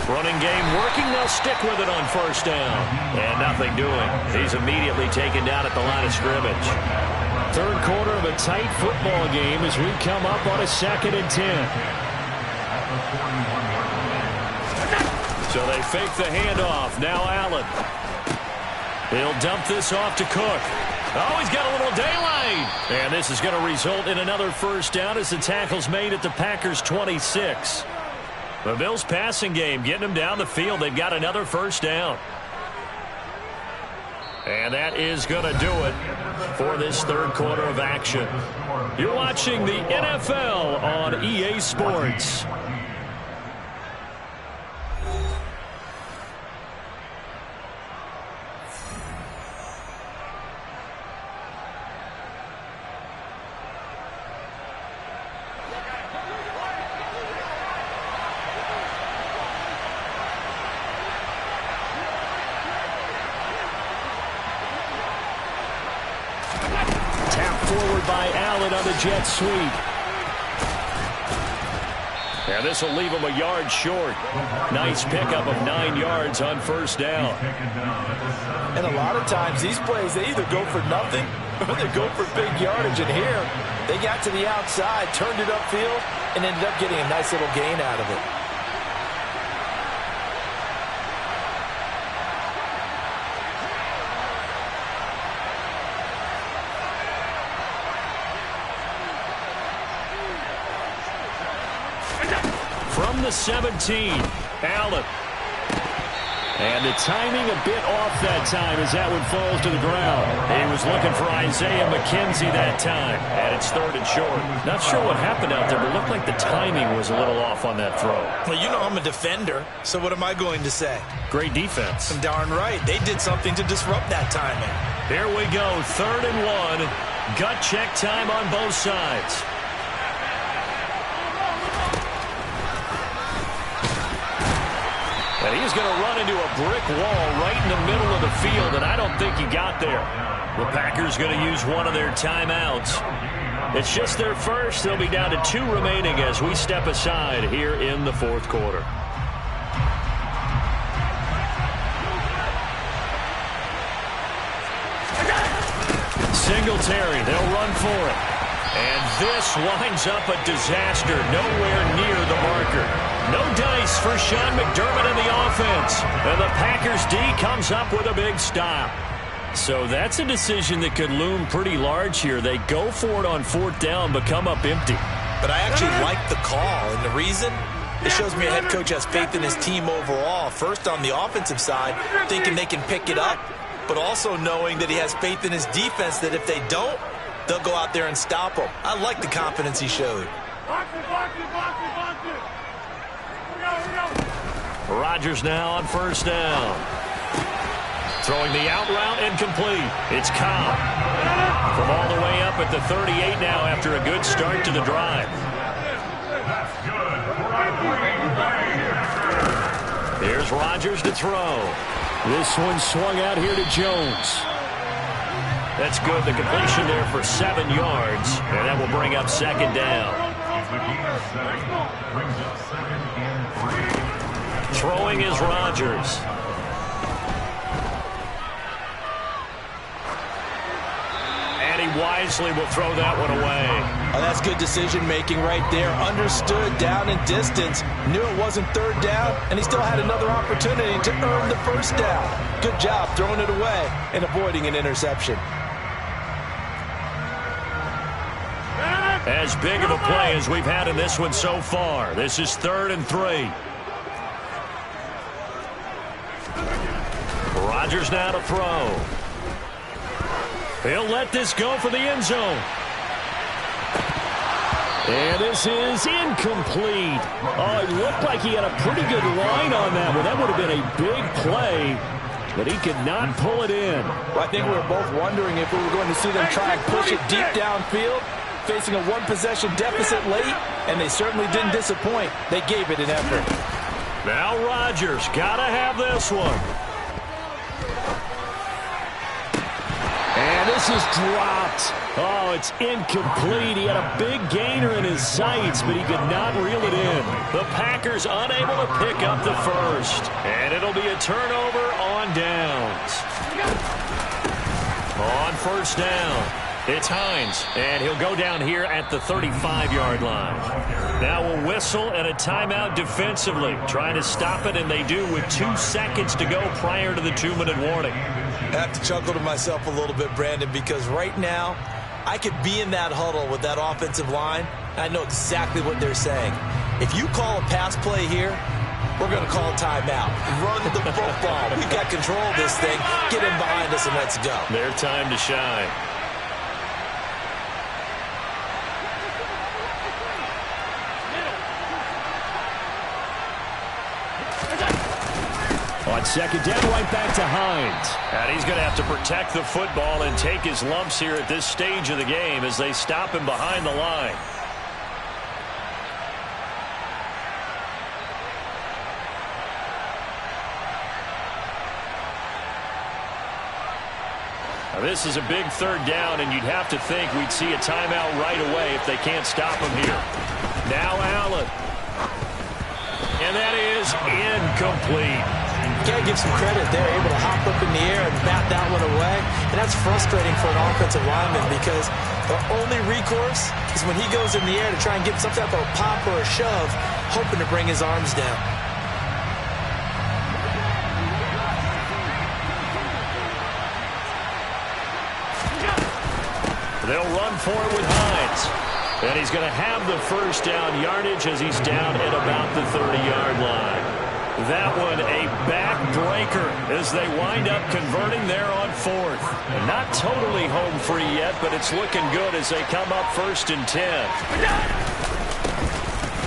Running game working. They'll stick with it on first down. And nothing doing. He's immediately taken down at the line of scrimmage. Third quarter of a tight football game as we come up on a 2nd and 10. So they fake the handoff. Now Allen. He'll dump this off to Cook. Oh, he's got a little daylight. And this is going to result in another first down as the tackle's made at the Packers' 26. The Bills' passing game getting them down the field. They've got another first down. And that is going to do it for this third quarter of action. You're watching the NFL on EA Sports. By Allen on the jet sweep. And this will leave him a yard short. Nice pickup of 9 yards on first down. And a lot of times these plays, they either go for nothing or they go for big yardage. And here, they got to the outside, turned it upfield, and ended up getting a nice little gain out of it. From the 17, Allen. And the timing a bit off that time as that one falls to the ground. He was looking for Isaiah McKenzie that time, and it's 3rd and short. Not sure what happened out there, but it looked like the timing was a little off on that throw. Well, you know I'm a defender, so what am I going to say? Great defense. Darn right. They did something to disrupt that timing. Here we go, 3rd and 1. Gut check time on both sides. And he's going to run into a brick wall right in the middle of the field, and I don't think he got there. The Packers going to use one of their timeouts. It's just their first. They'll be down to 2 remaining as we step aside here in the 4th quarter. Singletary, they'll run for it. And this winds up a disaster, nowhere near the marker. No dice for Sean McDermott in the offense. And the Packers D comes up with a big stop. So that's a decision that could loom pretty large here. They go for it on 4th down, but come up empty. But I actually like the call, and the reason? It shows me a head coach has faith in his team overall. First on the offensive side, thinking they can pick it up, but also knowing that he has faith in his defense that if they don't, they'll go out there and stop them. I like the confidence he showed. Rodgers now on first down. Throwing the out route incomplete. It's Cobb. From all the way up at the 38 now after a good start to the drive. Here's Rodgers to throw. This one swung out here to Jones. That's good. The completion there for 7 yards. And that will bring up 2nd down. Throwing is Rodgers. And he winds wisely will throw that one away. Oh, that's good decision-making right there. Understood down and distance. Knew it wasn't third down, and he still had another opportunity to earn the first down. Good job throwing it away and avoiding an interception. As big of a play as we've had in this one so far. This is 3rd and 3. Rodgers now to throw. He'll let this go for the end zone. And this is incomplete. Oh, it looked like he had a pretty good line on that one. That would have been a big play, but he could not pull it in. Well, I think we were both wondering if we were going to see them try and push it deep downfield, facing a one-possession deficit late, and they certainly didn't disappoint. They gave it an effort. Now Rodgers got to have this one. And this is dropped. Oh, it's incomplete. He had a big gainer in his sights, but he could not reel it in. The Packers unable to pick up the first. And it'll be a turnover on downs. On first down, it's Hines. And he'll go down here at the 35-yard line. Now a whistle and a timeout defensively. Trying to stop it, and they do with 2 seconds to go prior to the 2-minute warning. I have to chuckle to myself a little bit, Brandon, because right now I could be in that huddle with that offensive line, and I know exactly what they're saying. If you call a pass play here, we're going to call a timeout. Run the football. We've got control of this thing. Get in behind us and let's go. Their time to shine. On second down, right back to Hines. And he's going to have to protect the football and take his lumps here at this stage of the game as they stop him behind the line. Now this is a big 3rd down, and you'd have to think we'd see a timeout right away if they can't stop him here. Now Allen. And that is incomplete. Got to give some credit. They're able to hop up in the air and bat that one away. And that's frustrating for an offensive lineman because the only recourse is when he goes in the air to try and get some type of a pop or a shove, hoping to bring his arms down. They'll run for it with Hines. And he's going to have the first down yardage as he's down at about the 30-yard line. That one a backbreaker as they wind up converting there on 4th. Not totally home free yet, but it's looking good as they come up 1st and 10.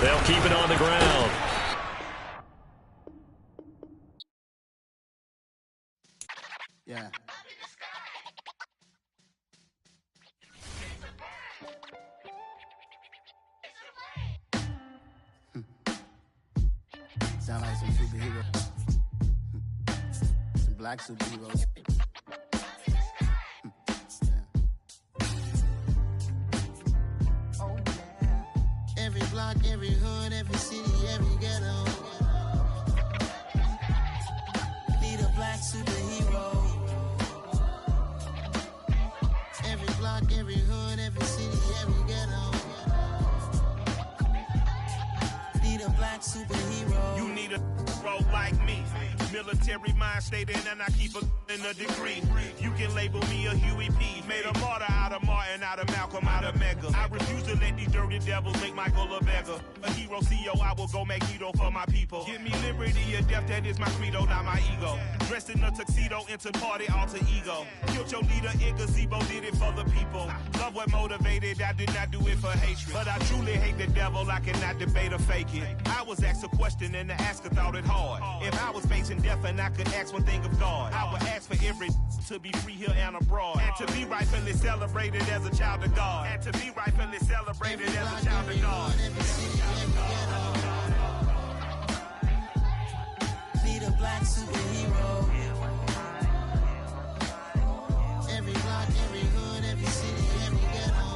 They'll keep it on the ground. Yeah. Sound like some superheroes. Some black superheroes. Oh, yeah. Every block, every hood, every city, every ghetto. Need a black superhero. Every block, every hood, every city, every ghetto. Need a black superhero. You need a bro like me. Military mind stated, and I keep in a degree. You can label me a Huey P. Made a martyr out of Martin, out of Malcolm, out of Mega. I refuse to let these dirty devils make Michael a beggar. A hero CEO, I will go Magneto for my people. Give me liberty or death, that is my credo, not my ego. Dressed in a tuxedo, into party, alter ego. Killed your leader in gazebo, did it for the people. Love what motivated, I did not do it for hatred. But I truly hate the devil, I cannot debate or fake it. I was asked a question and the asker thought it hard. If I was facing death and I could ask one thing of God, I would ask for every to be free here and abroad, and to be rightfully celebrated as a child of God, and to be rightfully celebrated as a child of God. Need a black superhero. Every block, every hood, every city, every ghetto.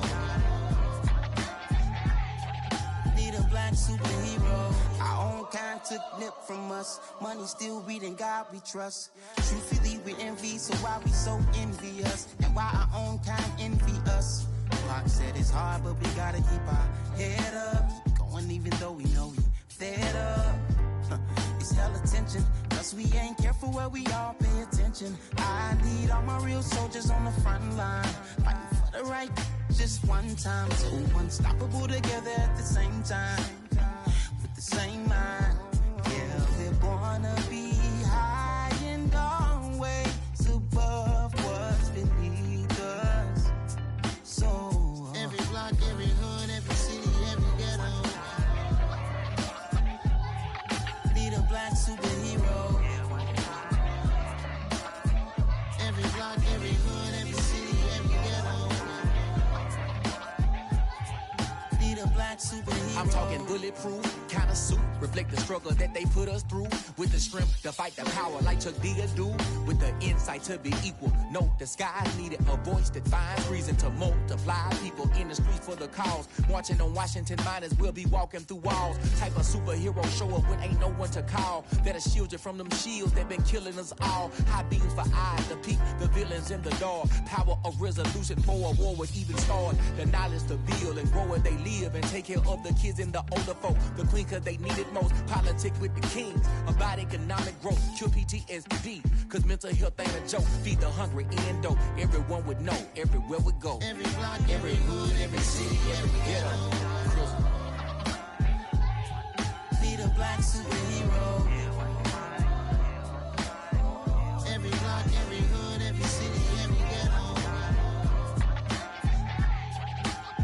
Need a black superhero. Our own kind took nip from us. Money still reading God we trust. Truthfully, with envy, so why we so envious? And why our own kind envy us? Pac said it's hard, but we gotta keep our head up. Going even though we know we fed up. It's hell attention, cause we ain't careful where we all pay attention. I need all my real soldiers on the front line, fighting for the right just one time. So unstoppable together at the same time, with the same mind. Yeah, we're gonna be high and always above what's beneath us. So every block, every hood, every city, every ghetto, need a black superhero. every block, every hood, every city, every ghetto, Need a black superhero. I'm talking bulletproof kind of suit, reflect the struggle that they put us through, with the strength to fight the power like Chuck D do, with the insight to be equal. No, the sky needed a voice that finds reason to multiply people in the streets for the cause. Marching on Washington miners, we'll be walking through walls. Type of superhero show up when ain't no one to call, that'll shield you from them shields that been killing us all. High beams for eyes to peek the villains in the dark. Power of resolution for a war would even start. The knowledge to build and grow where they live and take care of the kids and the older folk. The queen cause they need it most. Politics with the kings about economic growth. Cure PTSD cause mental health ain't a joke. Feed the hungry and dope. Everyone would know everywhere we go. every block, every hood, every city, every ghetto. Need a black superhero. Every block, every hood, every city, every ghetto.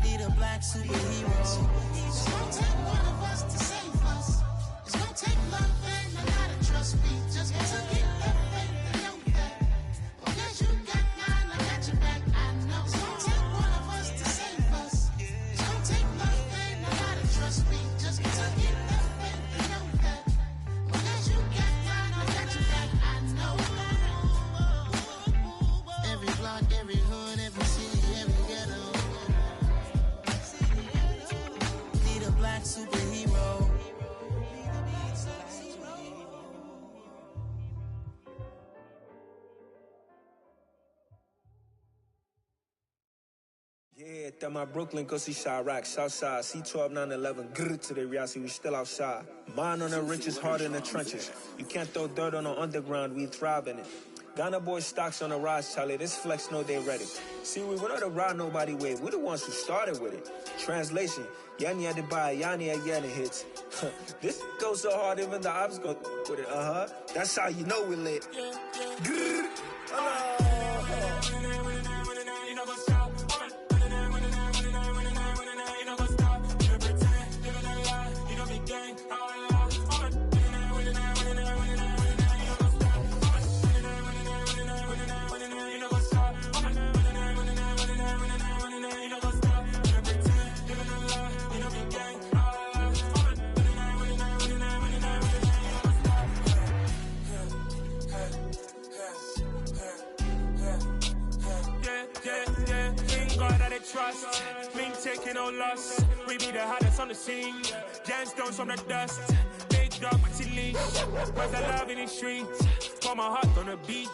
Need a black superhero. It's gonna take one of us to save us. It's gonna take love and a lot of trust. We just got to get that faith and know that. Because you got mine, I got your back, I know. It's gonna take one of us to save us. It's gonna take love and a lot of trust. We just got to get that faith and know that. Because you got mine, I got your back, I know. Every block, every hood, every city, every ghetto. Need a black superhero. Yeah, that my Brooklyn, go see Chirac, Southside, C12, 911, grrr to the reality, we still outside. Mine on the riches, heart in the trenches. You can't throw dirt on the underground, we thrive in it. Ghana boys stocks on the rise, Charlie, this flex know they ready. See, we went on the ride nobody with, we the ones who started with it. Translation, Yani had to buy, Yani again it hits. This goes so hard, even the ops go with it, That's how you know we lit. Grrr, trust, me taking no loss. We be the hottest on the scene. Gemstones from the dust. Big dog, my leash. Where's the love in the streets? Pour my heart on the beat.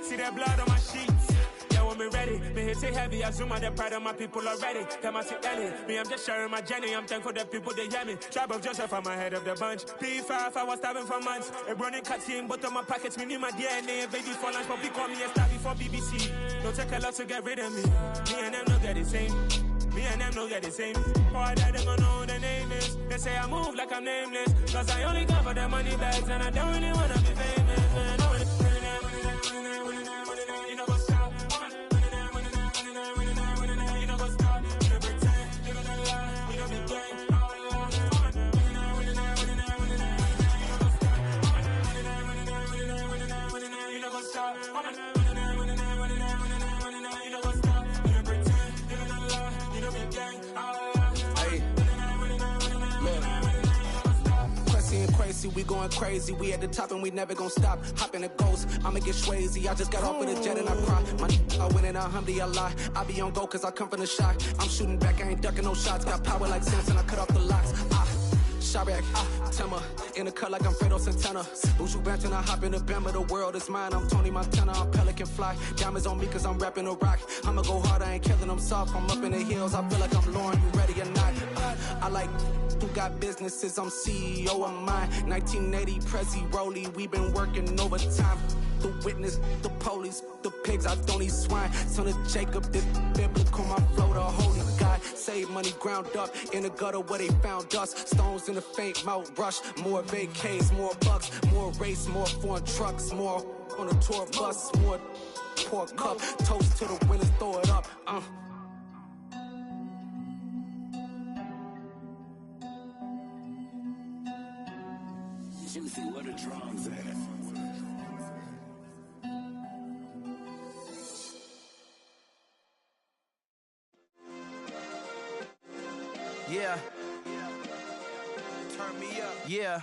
See that blood on my sheets. Yeah, when me ready, me hit it heavy. I zoom out the pride of my people already. Them I see Ellie. Me, I'm just sharing my journey. I'm thankful that people they hear me. Tribe of Joseph, I'm ahead of the bunch. P5, I was starving for months. A running cuts in, but on my pockets, me need my DNA. Baby for lunch, but we call me a star before BBC. Don't take a lot to get rid of me. Me and them no get the same. Me and them no get the same. Boy, that they gonna know who the name is. They say I move like I'm nameless. Cause I only come for the money bags and I don't really wanna be famous. Man. You know what's up? You know what's up? You don't pretend, you don't lie, you don't be gang. You know what's up? Crazy, we going crazy. We at the top and we never gonna stop. Hop in a ghost, I'ma get swayzy. I just got off with a jet and I cry. My I win in alhamdulillah. I be on go cause I come from the shot. I'm shooting back, I ain't ducking no shots. Got power like Samson, I cut off the locks. Chirac, Tema, in the cut like I'm Fredo Santana. Buju Banton, I hop in the Bama, the world is mine. I'm Tony Montana, I'm Pelican Fly. Diamonds on me cause I'm rapping a rock. I'ma go hard, I ain't killing them soft. I'm up in the hills, I feel like I'm Lauren, you ready or not? I like who got businesses, I'm CEO of mine. 1980, Prezi Rolly, we been working overtime. The witness, the police, the pigs, I don't eat swine. Son of Jacob, this biblical, my flow, the holy God. Save money ground up in the gutter where they found us. Stones in the faint Mount Rush. More vacays, more bucks, more race, more foreign trucks, more on a tour bus, more pour cup. Toast to the winners, throw it up. Juicy, where the drums at? Yeah. Turn me up. Yeah.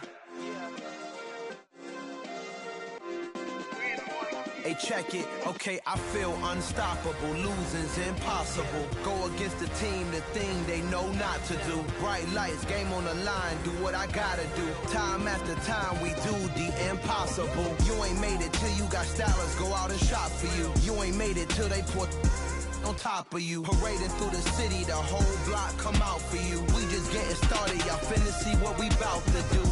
Hey, check it. Okay, I feel unstoppable. Losing's impossible. Go against the team, the thing they know not to do. Bright lights, game on the line. Do what I gotta do. Time after time, we do the impossible. You ain't made it till you got stylers go out and shop for you. You ain't made it till they put on top of you. Parading through the city, the whole block come out for you. We just getting started, y'all finna see what we bout to do.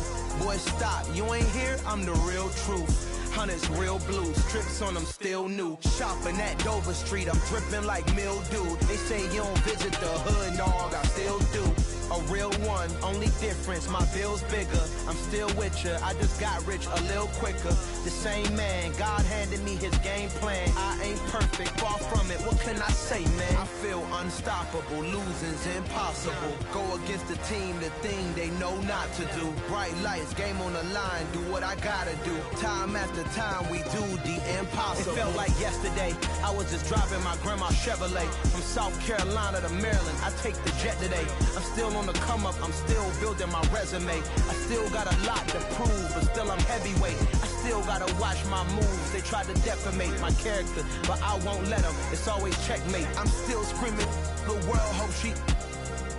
Boy, stop, you ain't here, I'm the real truth. Hunters, real blue, strips on them still new. Shopping at Dover Street, I'm dripping like mildew. They say you don't visit the hood, dog, I still do. A real one, only difference, my bill's bigger. I'm still with ya, I just got rich a little quicker. The same man, God handed me his game plan. I ain't perfect, far from it, what can I say, man? I feel unstoppable, losing's impossible. Go against the team, the thing they know not to do. Bright lights, game on the line, do what I gotta do. Time after time, we do the impossible. It felt like yesterday, I was just driving my grandma's Chevrolet. From South Carolina to Maryland, I take the jet today. I'm still on the come up, I'm still building my resume. I still got a lot to prove, but still I'm heavyweight. I still gotta watch my moves. They try to defamate my character, but I won't let them. It's always checkmate. I'm still screaming, the world hope she.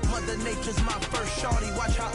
Mother Nature's my first shorty, watch how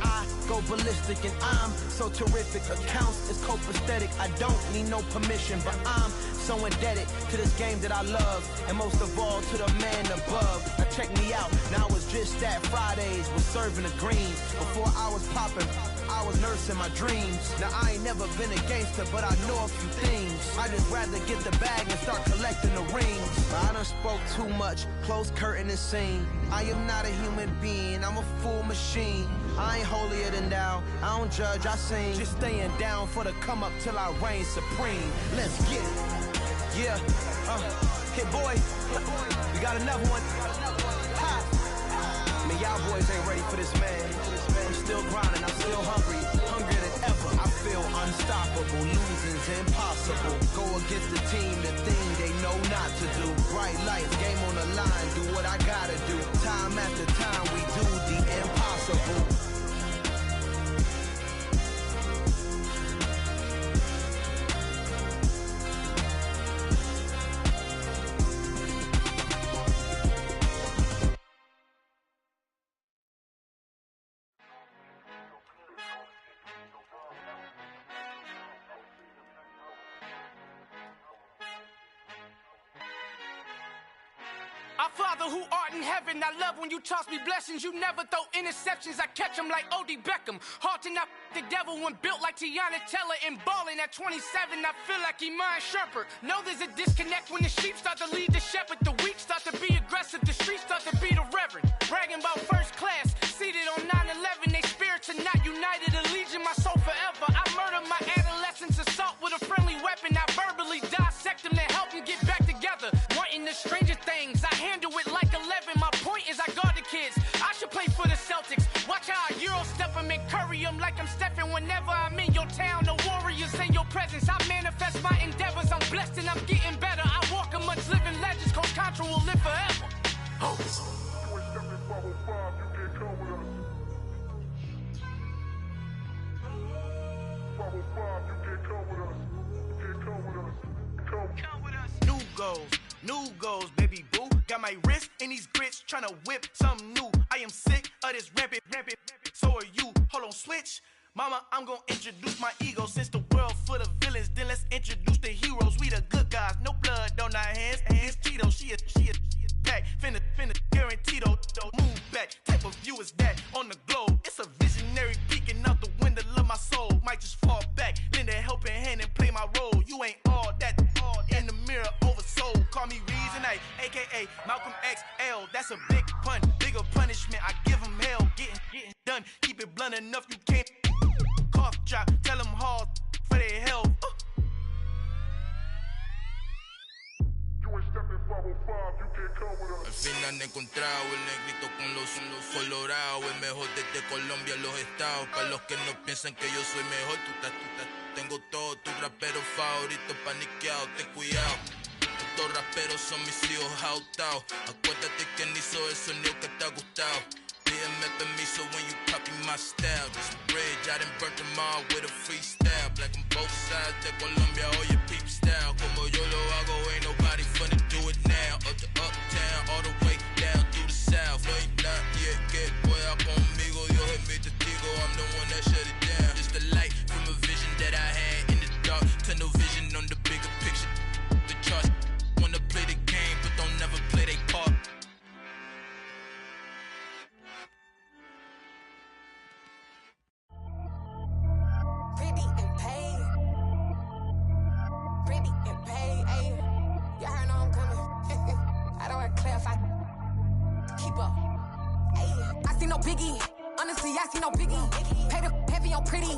I go ballistic and I'm so terrific. Accounts is copacetic, I don't need no permission, but I'm so indebted to this game that I love, and most of all to the man above. Now check me out, now it's just that Fridays was serving the greens. Before I was popping, I was nursing my dreams. Now I ain't never been a gangster, but I know a few things. I just rather get the bag and start collecting the rings. But I done spoke too much, close curtain and scene. I am not a human being, I'm a full machine. I ain't holier than thou, I don't judge, I sing. Just staying down for the come up till I reign supreme. Let's get it. Yeah, hit boy, we got another one. Ha. Man, y'all boys ain't ready for this, man. I'm still grinding, I'm still hungry, hungrier than ever. I feel unstoppable, losing's impossible. Go against the team, the thing they know not to do. Bright lights, game on the line, do what I gotta do. Time after time, we do the impossible. Our Father who art in heaven, I love when you toss me blessings. You never throw interceptions, I catch them like O.D. Beckham. Hard to knock the devil when built like Tiana Teller. And balling at 27, I feel like Iman Shumpert. Know there's a disconnect when the sheep start to lead the shepherd. The weak start to be aggressive, the streets start to be the reverend. Bragging about first class, seated on 9/11. They spirits are not united, a legion, my soul forever. I murdered my adolescence, assault with a friendly weapon. I verbally dissect them to help them get back together. Wanting the stranger things, I handle it like 11. My point is I guard the kids. I should play for the Celtics. Watch how I Euro step them and curry them like I'm Stephen. Whenever I'm in your town, the Warriors in your presence. I manifest my endeavors. I'm blessed and I'm getting better. I walk amongst living legends. Coach Contra will live forever. New goals, baby boo. Got my wrist in these grits, tryna whip something new. I am sick of this rampant. So are you. Hold on, switch. Mama, I'm gonna introduce my ego. Since the world full of villains, then let's introduce the heroes. We the good guys, no blood on our hands. It's Tito, she is back. Finna, guaranteed, don't move back. Type of view is that on the globe. It's a visionary peeking out the window of my soul. Might just fall back, lend a helping hand and play my role. You ain't all that in the mirror oversold. Call me Reason A, aka Malcolm XL. That's a big pun, bigger punishment. I give him hell, getting done. Keep it blunt enough, you can't cough drop. Tell them hard for their health. Al fin han encontrado el negrito con los colorados, el mejor desde Colombia a los estados. Para los que no piensan que yo soy mejor, tengo todo, tu rapero favorito paniqueado, ten cuidado. Estos raperos son mis hijos jautados. Acuérdate quién hizo el sonido que te ha gustado. Pídeme permiso when you copy my style. This bridge, I done burnt them all with a freestyle. Black on both sides de Colombia, oye peep style. Como yo lo hago, ain't nobody finna do it now. Up to uptown, all the way down through the south. No hay nadie que pueda conmigo, Dios es mi testigo. I'm the one that shut it down. Just the light from a vision that I had in the dark. Tunnel vision on the bigger picture. The charts wanna play the game, but don't never play their part. I see no biggie, honestly I see no biggie. Pay the heavy on pretty.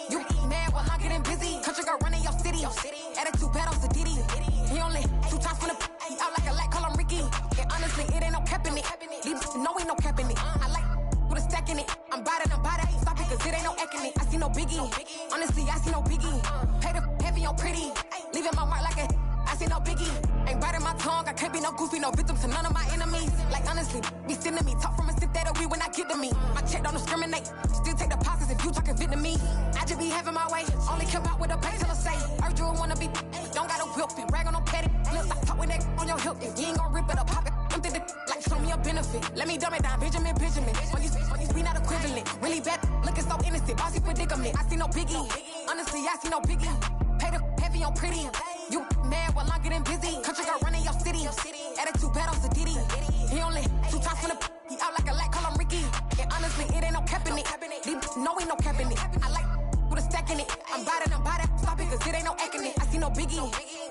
You mad while I'm getting busy. Country girl running your city. Attitude bad on Diddy. He only 2 times from the he out like a light, call him Ricky. And honestly it ain't no cap in it. Leave no ain't no cap in it. I like with a stack in it. I'm bad. Stop it cause it ain't no eck in it. I see no biggie, honestly I see no biggie. Pay the heavy on pretty. Leaving my mark like a I see no biggie. Ain't biting my tongue, I can't be no goofy, no victim to none of my enemies. Like honestly, be sending me talk from a sip that we when I get to me. My check don't discriminate, still take deposits if you talking Vietnamese. I just be having my way, only come out with a pay till I say. Heard you wanna be, don't gotta whip it, rag on no petty. Look, I talk with that on your hip, you ain't gon' rip it or pop it. I'm thinking like show me a benefit. Let me dumb it down, Benjamin. When you we not equivalent, really bad, looking so innocent, bossy predicament. I see no biggie, honestly I see no biggie. Pay the heavy on pretty. You mad while I'm getting busy. Country girl running your city. Attitude bad on Diddy. He only 2 times from the he out like a light, call him Ricky. And honestly, it ain't no cap in it. No ain't no cap in it. I like with a stack in it. I'm bad. Stop it, cause it ain't no eck in it. I see no biggie.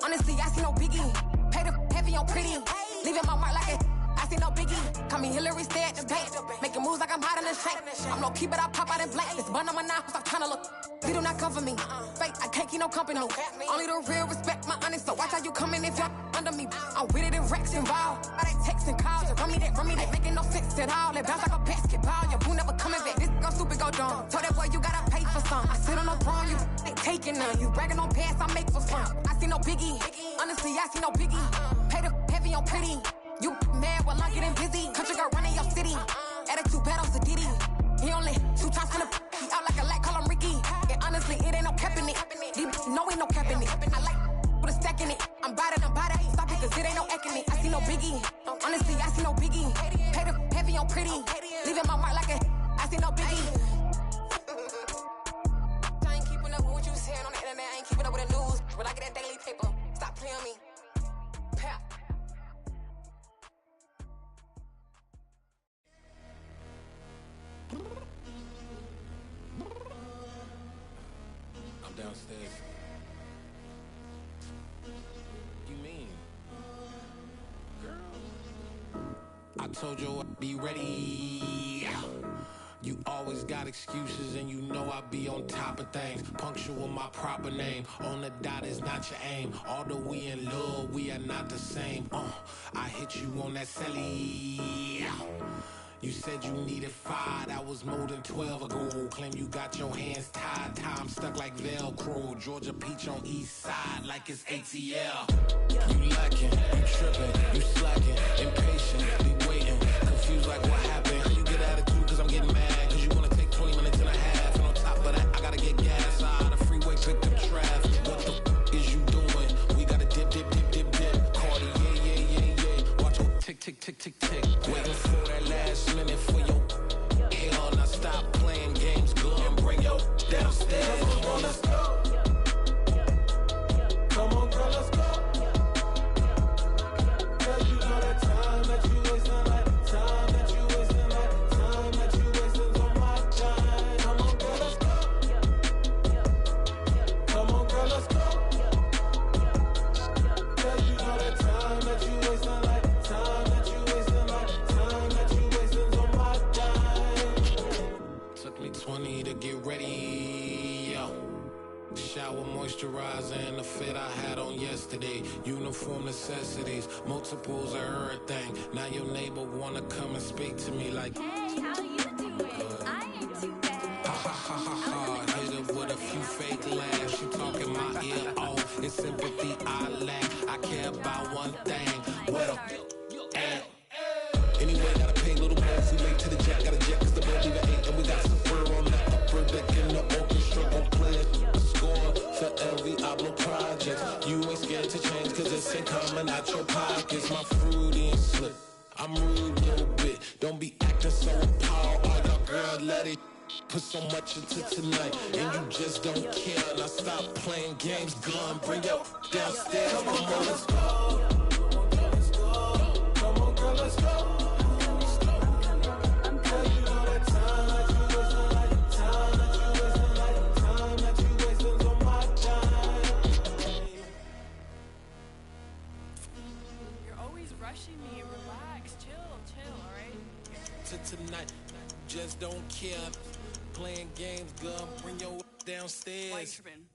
Honestly, I see no biggie. Pay the heavy on pretty. Leaving my mark like it. I see no biggie. Call me Hillary, stay at the bank. Making moves like I'm hiding in the shank. I'm no keep it, I pop out in blank. This bun on my knife, I'm trying to look. They do not come for me. Fake, I can't keep no company. Only the real respect my honest. So watch how you coming if y'all under me. I'm with it in Rex involved. I they text and calls. Run me that making no sense at all. They bounce like a basketball. Your boo never coming back. This go stupid, go dumb. Told that boy you gotta pay for some. I sit on no throne, you ain't taking none. You bragging on past, I make for fun. I see no biggie. Honestly, I see no biggie. Pay the heavy on pretty. You mad while I'm getting busy. Country girl running your city. Attitude bad on Diddy. He only 2 times from the he out like a light, call him Ricky. And honestly, it ain't no cap in it. No ain't no cap in it. I like with a stack in it. I'm bad. Stop it, cause it ain't no eck in it. I see no biggie. Honestly, I see no biggie. Pay the heavy on pretty. Leaving my mark like a I see no biggie. I ain't keeping up with what you saying on the internet. I ain't keeping up with the news. When I get that daily paper, stop playing me. Pap. I'm downstairs. You mean? Girl, I told you I'd be ready. You always got excuses and you know I be on top of things. Punctual my proper name. On the dot is not your aim. Although we in love, we are not the same. I hit you on that celly. You said you needed 5, that was more than 12 ago. Claim you got your hands tied, time stuck like Velcro. Georgia Peach on east side like it's ATL. You lacking, you tripping, you slacking, impatient, be waiting, confused like what happened. You get attitude cause I'm getting mad, cause you wanna take 20 minutes and a half. And on top of that, I gotta get gas out of the freeway, pick up traffic. What the is you doing? We gotta dip Shower moisturizer and the fit I had on yesterday. Uniform necessities, multiples of everything. Now your neighbor wanna come and speak to me like, hey, how you doing? I ain't too bad. Ha ha ha ha ha. Hit her with a few fake laughs. She talking my ear off. It's sympathy I lack. I care about one thing. What up? Anyway, gotta pay a little more if we late to the jack. Got a jet cause the boat leave at 8. And we got some fur on the upper deck in the orchestra. Gon' play it, score for every Oblo project. You ain't scared to change cause it's ain't coming out your pockets. My fruity and slip, I'm rude a little bit. Don't be acting so appalled. Oh, y'all girl, let it put so much into tonight. And you just don't care. Now stop playing games, gun, bring your downstairs. Come on, let's go. Come on, girl, let's go. Me, relax, chill, alright? Tonight, just don't care. Playing games, girl, bring your downstairs. White tripping.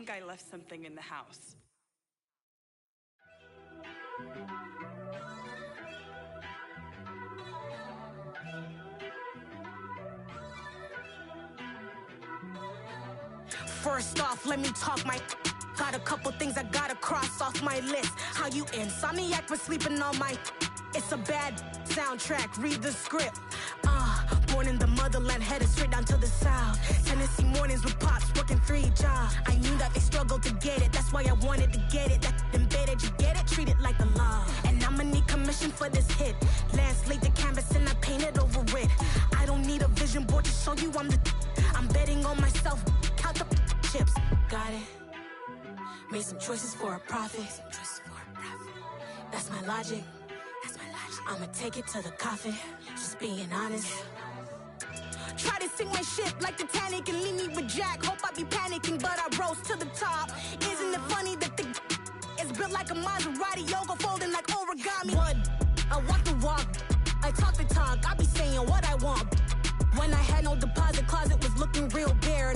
I left something in the house. First off, let me talk my. Got a couple things I gotta cross off my list. How you insomniac for sleeping on my. It's a bad soundtrack, read the script. Born in the motherland, headed straight down to the south. Tennessee mornings with pops, working 3 jobs. I knew that they struggled to get it, that's why I wanted to get it. That embedded, you get it, treat it like the law. And I'ma need commission for this hit. Lance laid the canvas and I painted over it. I don't need a vision board to show you I'm betting on myself, count the chips. Got it. Made some choices for a profit. That's my logic. I'ma take it to the coffin, just being honest. Try to sink my ship like Titanic and leave me with Jack. Hope I be panicking, but I rose to the top. Isn't it funny that the is built like a Maserati, yoga folding like origami? What? I walk the walk, I talk the talk, I be saying what I want. When I had no deposit, closet was looking real bare.